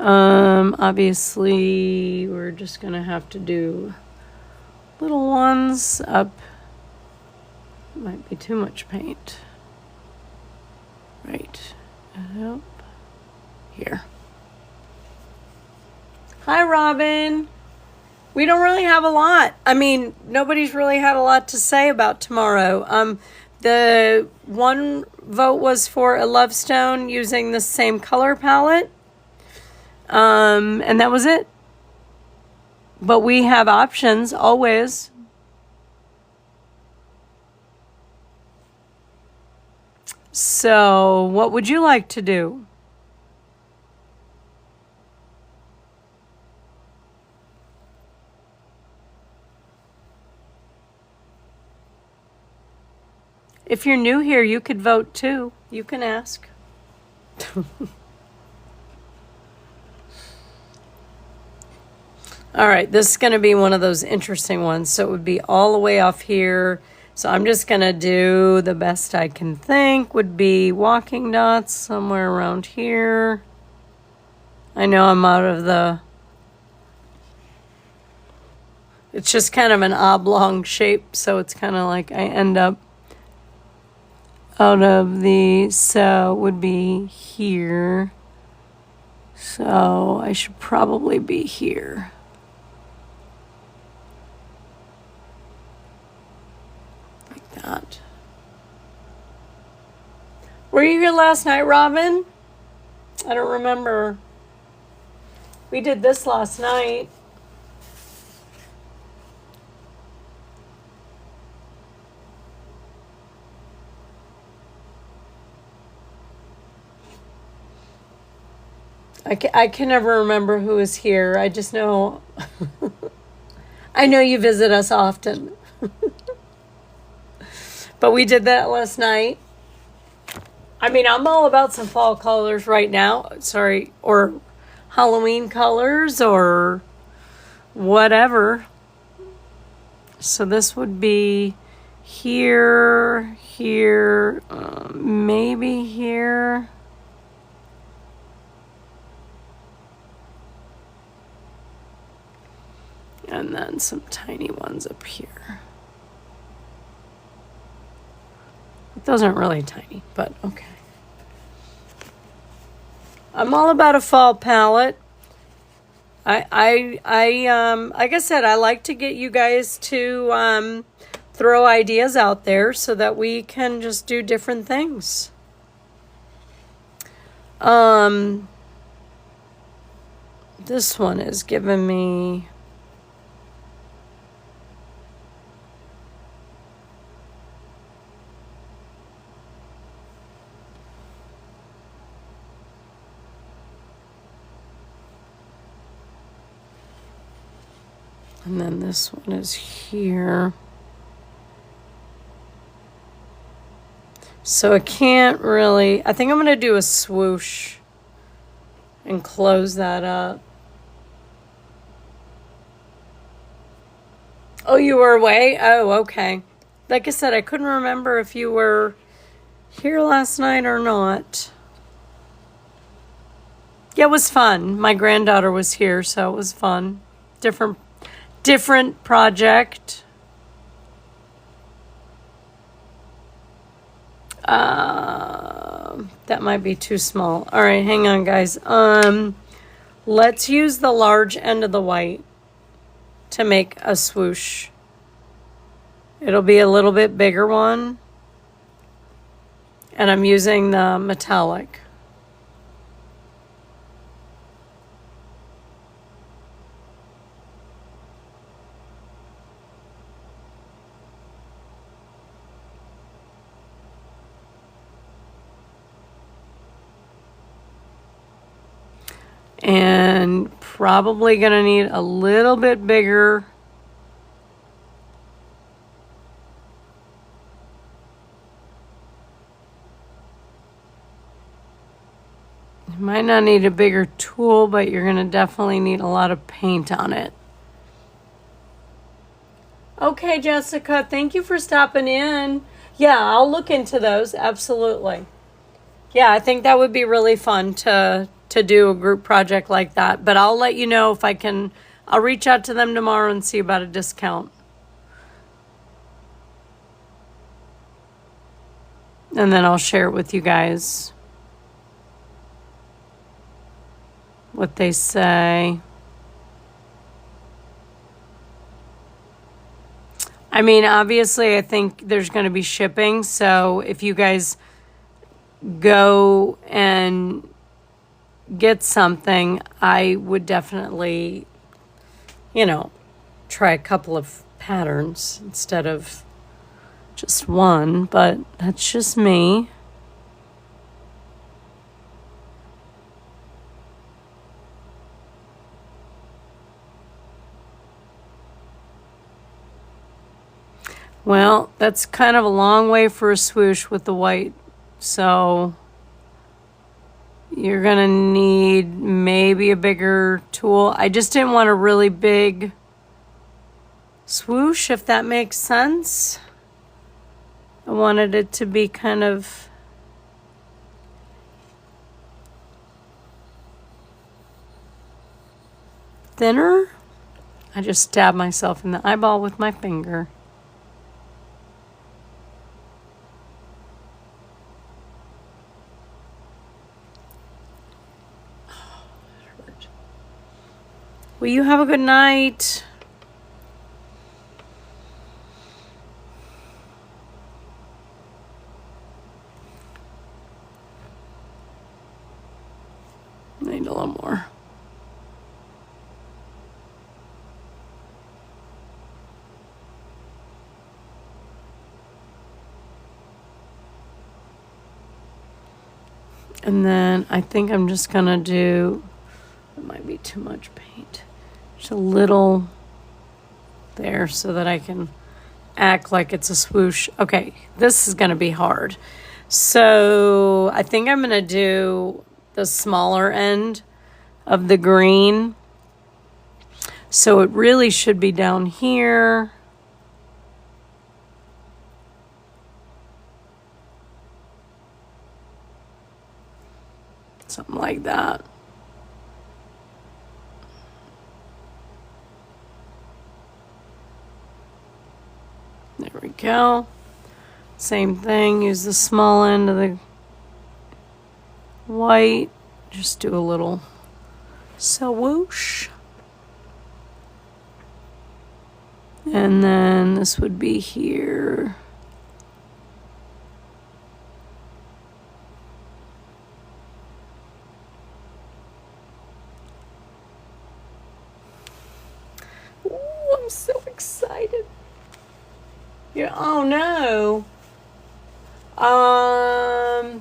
Obviously, we're just going to have to do little ones up. Might be too much paint. Right. Up here. Hi, Robin. We don't really have a lot. I mean, nobody's really had a lot to say about tomorrow. The one vote was for a Love Stone using the same color palette. And that was it. But we have options always. So, what would you like to do? If you're new here, you could vote too. You can ask. All right, this is going to be one of those interesting ones. So it would be all the way off here. So I'm just going to do the best I can think would be walking dots somewhere around here. I know I'm out of the... It's just kind of an oblong shape, so it's kind of like I end up out of the... So it would be here. So I should probably be here. That. Were you here last night, Robin? I don't remember. We did this last night. I can never remember who was here. I just know I know you visit us often. But we did that last night. I mean, I'm all about some fall colors right now. Sorry, or Halloween colors or whatever. So this would be here, here, maybe here. And then some tiny ones up here. Those aren't really tiny, but okay. I'm all about a fall palette. Like I said, I like to get you guys to throw ideas out there so that we can just do different things. This one is giving me... And then this one is here. So I can't really... I think I'm going to do a swoosh and close that up. Oh, you were away? Oh, okay. Like I said, I couldn't remember if you were here last night or not. Yeah, it was fun. My granddaughter was here, so it was fun. Different project. That might be too small. All right, hang on, guys. Let's use the large end of the white to make a swoosh. It'll be a little bit bigger one. And I'm using the metallic. And probably going to need a little bit bigger. You might not need a bigger tool, but you're going to definitely need a lot of paint on it. Okay, Jessica, thank you for stopping in. Yeah, I'll look into those. Absolutely. Yeah, I think that would be really fun to do a group project like that. But I'll let you know if I can. I'll reach out to them tomorrow and see about a discount. And then I'll share it with you guys what they say. I mean, obviously, I think there's going to be shipping. So if you guys go and get something, I would definitely, try a couple of patterns instead of just one. But that's just me. Well, that's kind of a long way for a swoosh with the white. So you're going to need maybe a bigger tool. I just didn't want a really big swoosh, if that makes sense. I wanted it to be kind of thinner. I just stabbed myself in the eyeball with my finger. Well, you have a good night. Need a little more. And then I think I'm just going to do, it might be too much paint. Just a little there so that I can act like it's a swoosh. Okay, this is going to be hard. So I think I'm going to do the smaller end of the green. So it really should be down here. Something like that. There we go. Same thing, use the small end of the white. Just do a little swoosh. And then this would be here. Ooh, I'm so excited. Yeah, oh no. I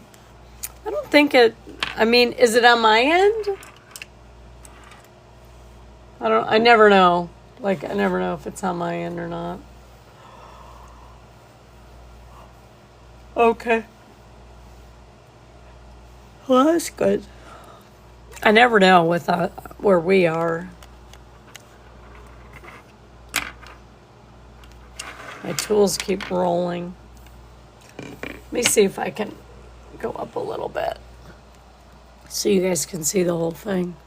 don't think it, I mean, is it on my end? I never know. Like, I never know if it's on my end or not. Okay. Well, that's good. I never know with where we are. My tools keep rolling. Let me see if I can go up a little bit so you guys can see the whole thing.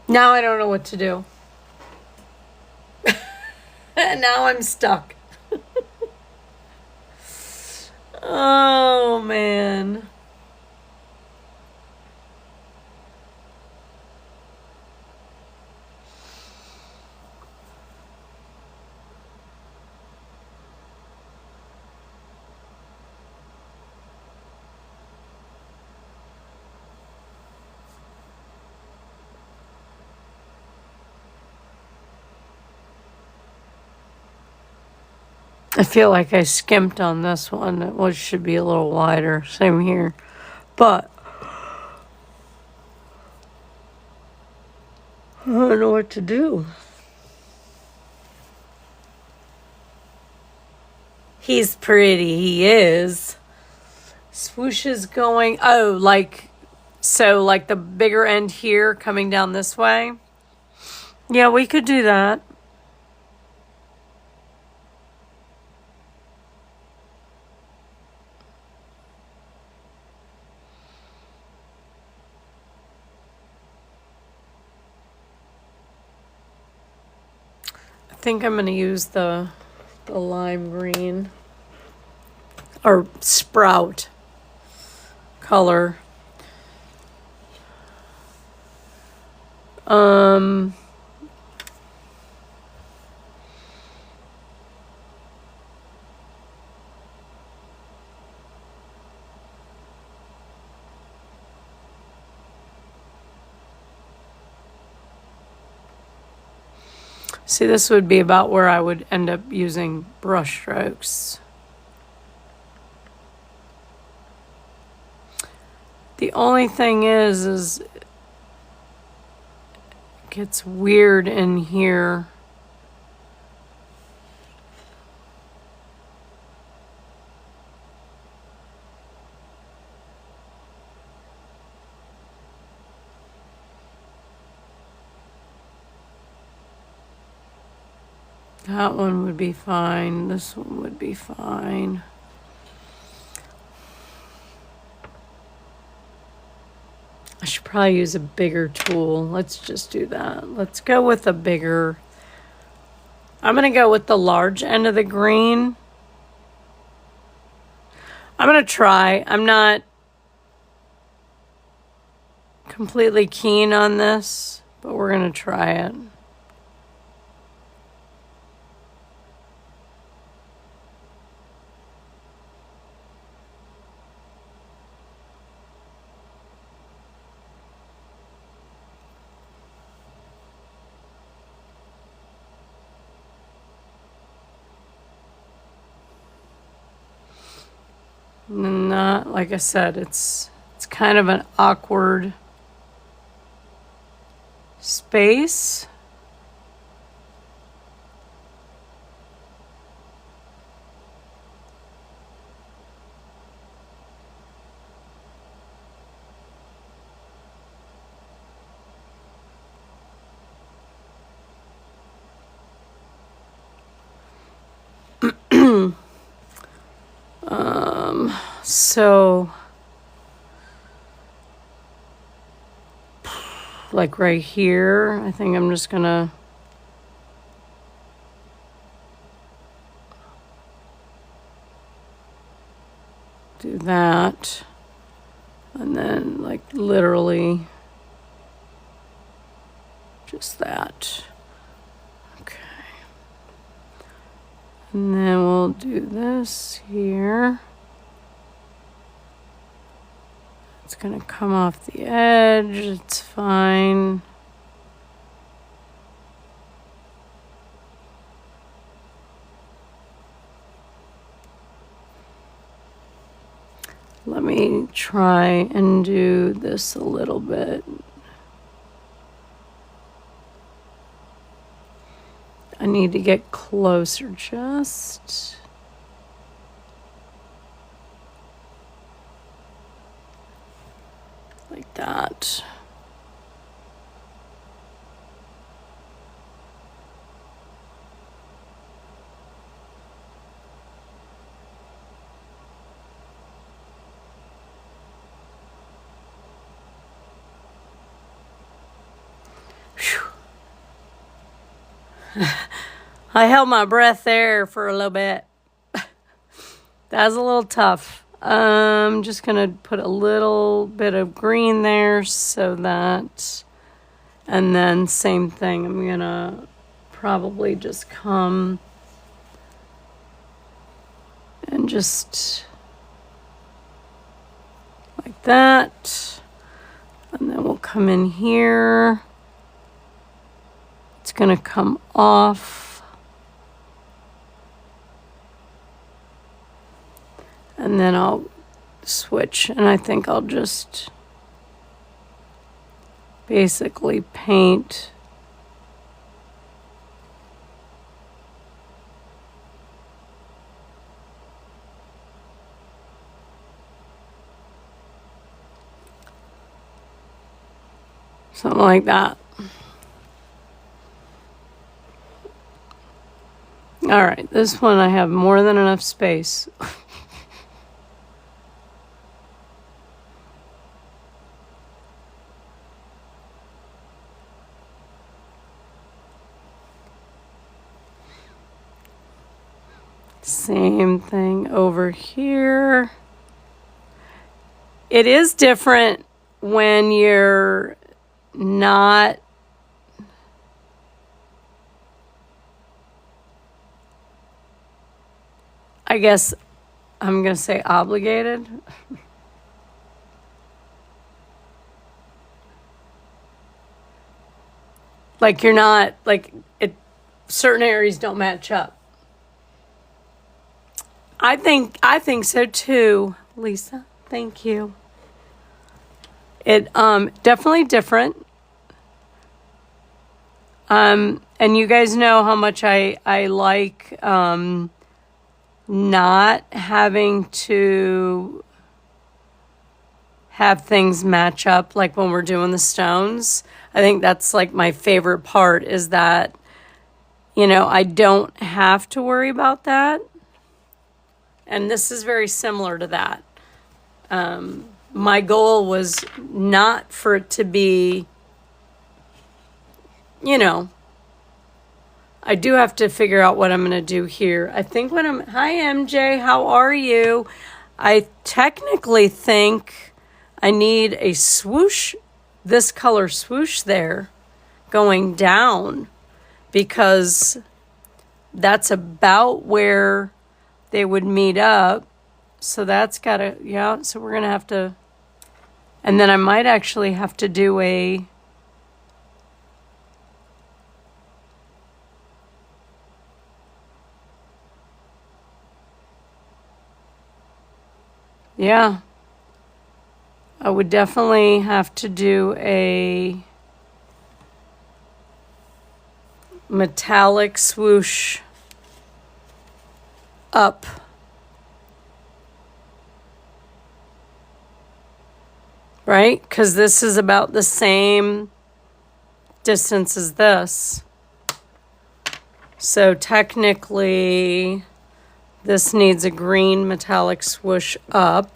Now I don't know what to do. Now I'm stuck. Oh, man. I feel like I skimped on this one. It should be a little wider. Same here. But I don't know what to do. He's pretty. He is. Swoosh is going. Oh, like the bigger end here coming down this way. Yeah, we could do that. I think I'm going to use the lime green or sprout color. See, this would be about where I would end up using brush strokes. The only thing is it gets weird in here. That one would be fine. This one would be fine. I should probably use a bigger tool. Let's just do that. Let's go with a bigger. I'm going to go with the large end of the green. I'm going to try. I'm not completely keen on this, but we're going to try it. Not, like I said, it's kind of an awkward space. So, like right here, I think I'm just gonna do that. And then, like, literally just that. Okay. And then we'll do this here. It's going to come off the edge. It's fine. Let me try and do this a little bit. I need to get closer just. Like that. I held my breath there for a little bit. That was a little tough. I'm just going to put a little bit of green there so that, and then same thing. I'm going to probably just come and just like that. And then we'll come in here. It's going to come off. And then I'll switch, and I think I'll just basically paint Something like that. All right, this one I have more than enough space. Same thing over here. It is different when you're not I guess I'm going to say obligated. Like you're not, like it, certain areas don't match up. I think so too, Lisa. Thank you. It definitely different. And you guys know how much I like not having to have things match up like when we're doing the stones. I think that's like my favorite part is that, you know, I don't have to worry about that. And this is very similar to that. My goal was not for it to be, you know, I do have to figure out what I'm going to do here. I think hi MJ, how are you? I technically think I need a swoosh, this color swoosh there going down because that's about where they would meet up. So that's got to, yeah, so we're going to have to, and then I might actually have to do a, yeah, I would definitely have to do a metallic swoosh up. Right? Because this is about the same distance as this. So technically, this needs a green metallic swoosh up.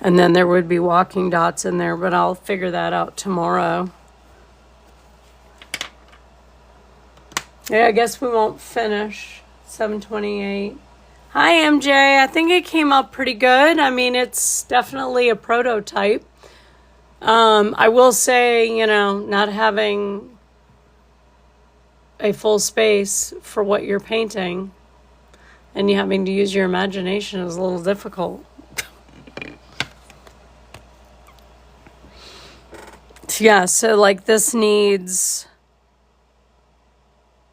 And then there would be walking dots in there, but I'll figure that out tomorrow. Yeah, I guess we won't finish. 7:28. Hi, MJ. I think it came out pretty good. I mean, it's definitely a prototype. I will say, you know, not having a full space for what you're painting and you having to use your imagination is a little difficult. Yeah, so like this needs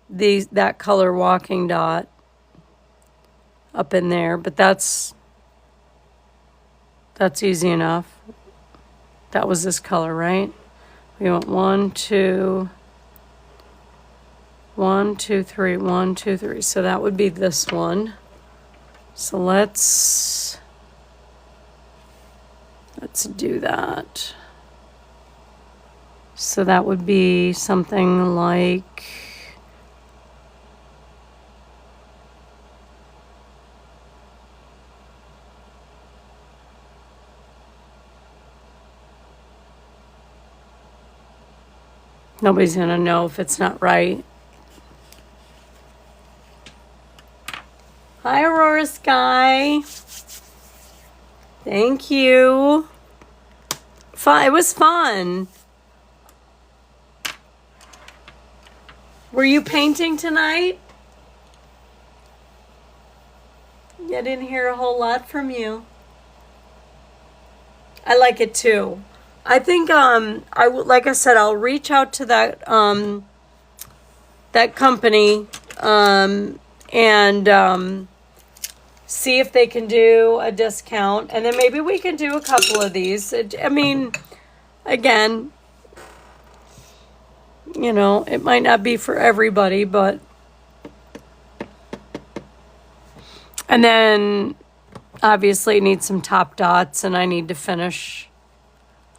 that color walking dot up in there, but that's easy enough. That was this color, right? We want 1, 2, 1, 2, 3, 1, 2, 3. So that would be this one. So let's do that. So that would be something like nobody's going to know if it's not right. Hi, Aurora Sky. Thank you. Fun. It was fun. Were you painting tonight? I didn't hear a whole lot from you. I like it too. I think like I said, I'll reach out to that that company and see if they can do a discount, and then maybe we can do a couple of these. I mean, again, you know, it might not be for everybody, but. And then obviously need some top dots, and I need to finish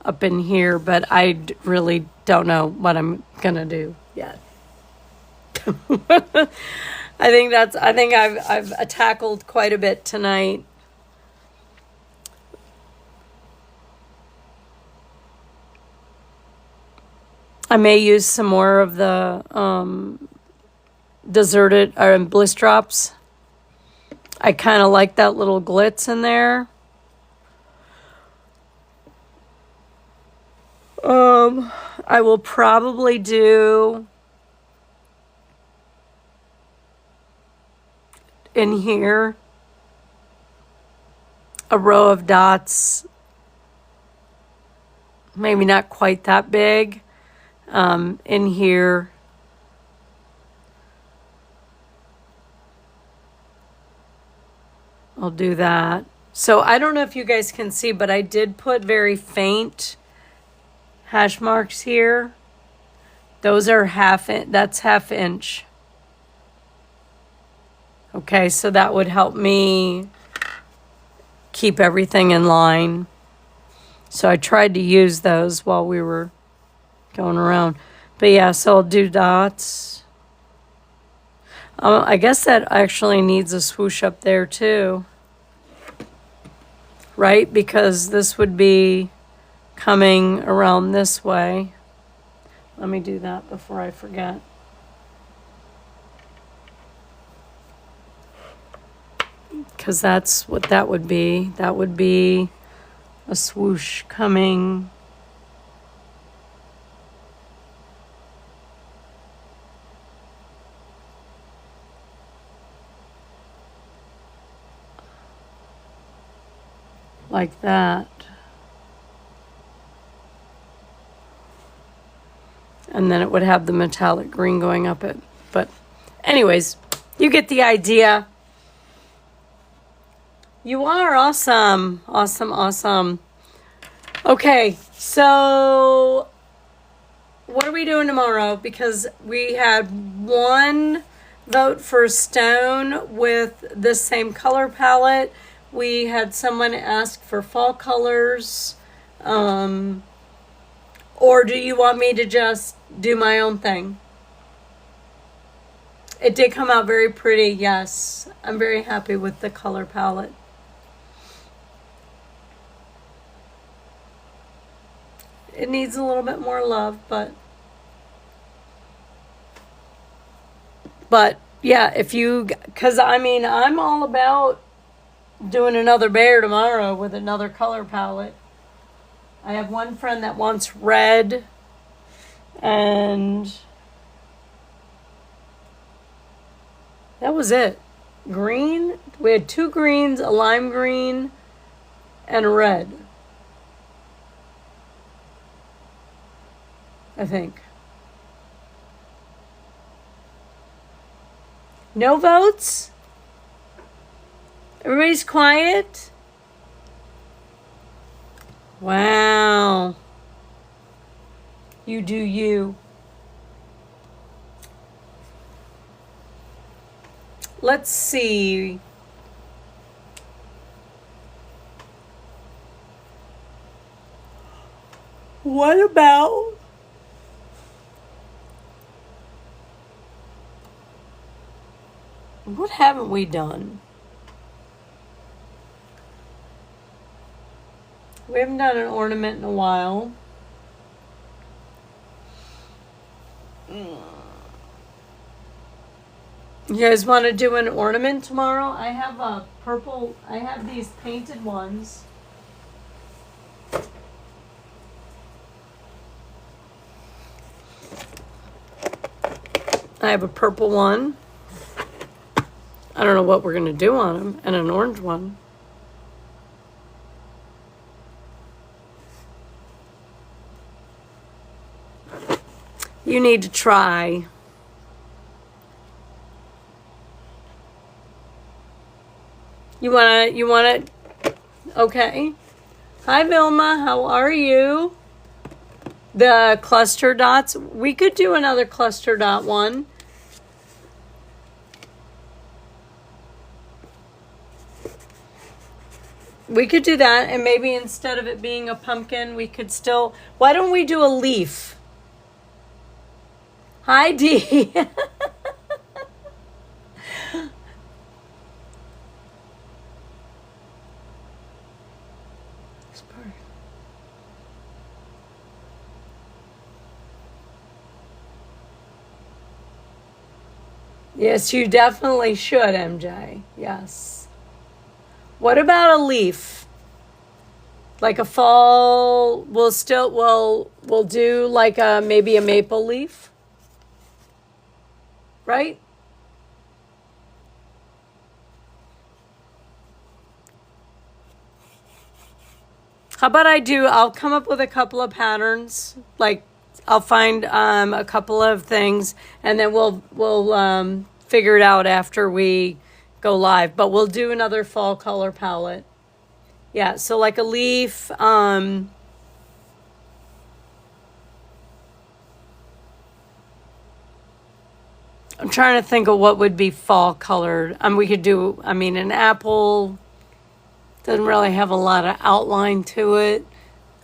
up in here, but I really don't know what I'm gonna do yet. I think I've tackled quite a bit tonight. I may use some more of the deserted or bliss drops. I kind of like that little glitz in there. I will probably do in here a row of dots, maybe not quite that big, in here. I'll do that. So I don't know if you guys can see, but I did put very faint hash marks here. Those are that's half inch. Okay, so that would help me keep everything in line. So I tried to use those while we were going around. But yeah, so I'll do dots. I guess that actually needs a swoosh up there too. Right? Because this would be coming around this way. Let me do that before I forget. Because that's what that would be. That would be a swoosh coming. Like that. And then it would have the metallic green going up it. But anyways, you get the idea. You are awesome. Awesome, awesome. Okay, so what are we doing tomorrow? Because we had one vote for stone with the same color palette. We had someone ask for fall colors. Or do you want me to just do my own thing? It did come out very pretty, yes. I'm very happy with the color palette. It needs a little bit more love, but yeah, if you, because I mean, I'm all about doing another bear tomorrow with another color palette. I have one friend that wants red, and that was it. Green, we had 2 greens, a lime green, and a red. I think. No votes? Everybody's quiet? Wow. You do you. Let's see. What about... What haven't we done? We haven't done an ornament in a while. You guys want to do an ornament tomorrow? I have a purple, I have these painted ones. I have a purple one. I don't know what we're going to do on them, and an orange one. You need to try. You wanna, okay. Hi, Vilma, how are you? The cluster dots, we could do another cluster dot one. We could do that, and maybe instead of it being a pumpkin, we could still, why don't we do a leaf? Hi, Dee. Yes, you definitely should, MJ. Yes. What about a leaf? Like a fall, we'll do like a maybe a maple leaf, right? How about I'll come up with a couple of patterns, like I'll find a couple of things, and then we'll figure it out after we go live. But we'll do another fall color palette. Yeah, so like a leaf. I'm trying to think of what would be fall colored. We could do. An apple doesn't really have a lot of outline to it.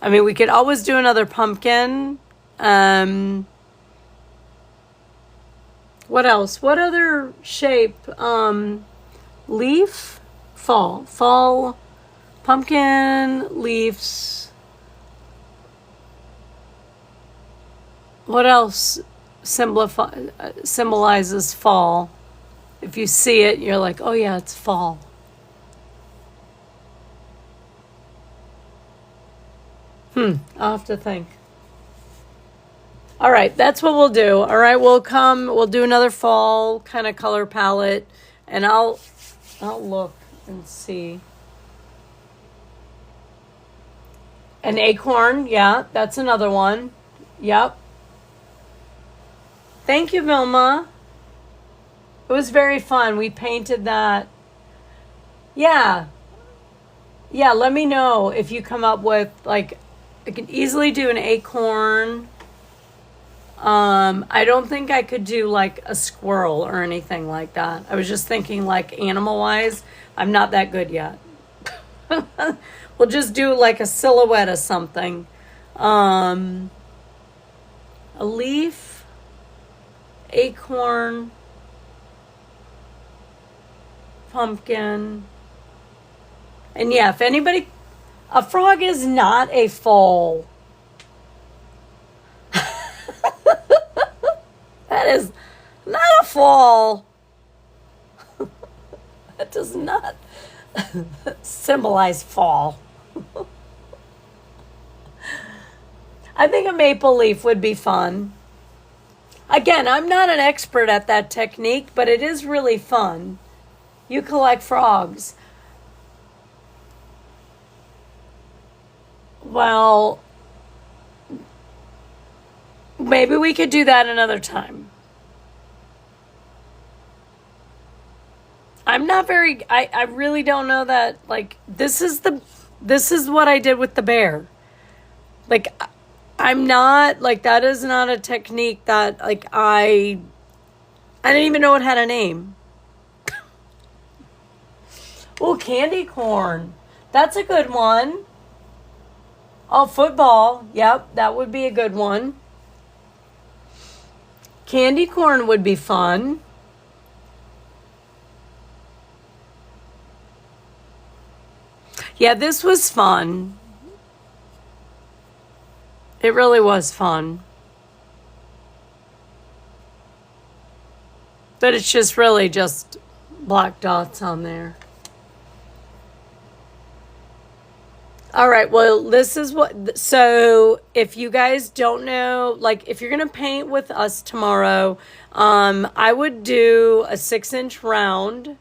We could always do another pumpkin. What else? What other shape? Leaf? Fall. Pumpkin, leaves. What else symbolizes fall? If you see it, you're like, oh yeah, it's fall. I'll have to think. All right, that's what we'll do. All right, we'll do another fall kind of color palette, and I'll look and see. An acorn, yeah, that's another one. Yep. Thank you, Vilma. It was very fun. We painted that. Yeah. Yeah, let me know if you come up with, like, I could easily do an acorn. I don't think I could do like a squirrel or anything like that. I was just thinking like animal wise, I'm not that good yet. We'll just do like a silhouette of something. A leaf, acorn, pumpkin. And yeah, if anybody, a frog is not a fall. That is not a fall. That does not symbolize fall. I think a maple leaf would be fun. Again, I'm not an expert at that technique, but it is really fun. You collect frogs. Well, maybe we could do that another time. I'm not very, I really don't know that, like, this is what I did with the bear. Like, I'm not, like, that is not a technique that, like, I didn't even know it had a name. Oh, candy corn. That's a good one. Oh, football. Yep, that would be a good one. Candy corn would be fun. Yeah, this was fun. It really was fun. But it's just really just black dots on there. All right, well, this is what, so if you guys don't know, like if you're going to paint with us tomorrow, I would do a 6-inch round,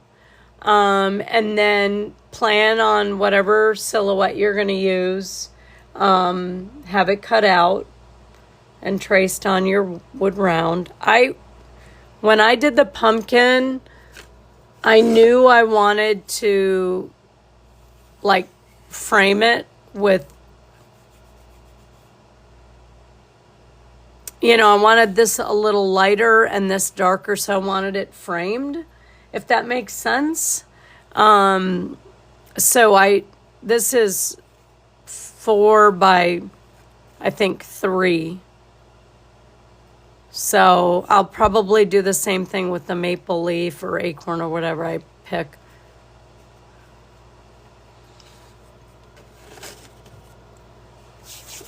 and then plan on whatever silhouette you're going to use, have it cut out and traced on your wood round. When I did the pumpkin, I knew I wanted to like frame it with, you know, I wanted this a little lighter and this darker, so I wanted it framed, if that makes sense. So this is 4 by, I think, 3. So I'll probably do the same thing with the maple leaf or acorn or whatever I pick.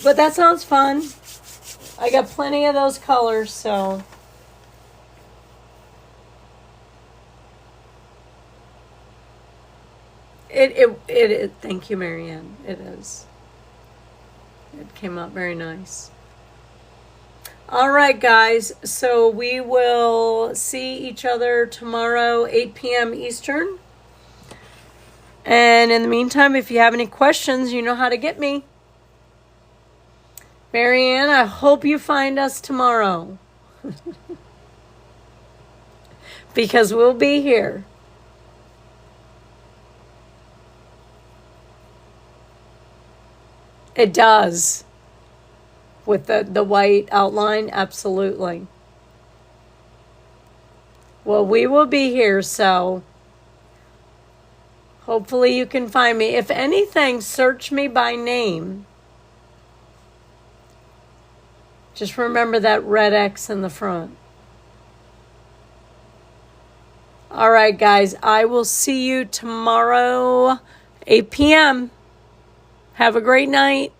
But that sounds fun. I got plenty of those colors, so. It thank you, Marianne. It is. It came out very nice. All right, guys. So we will see each other tomorrow, 8 p.m. Eastern. And in the meantime, if you have any questions, you know how to get me. Marianne, I hope you find us tomorrow. Because we'll be here. It does. With the white outline, absolutely. Well, we will be here, so hopefully you can find me. If anything, search me by name. Just remember that red X in the front. All right, guys, I will see you tomorrow, 8 p.m. Have a great night.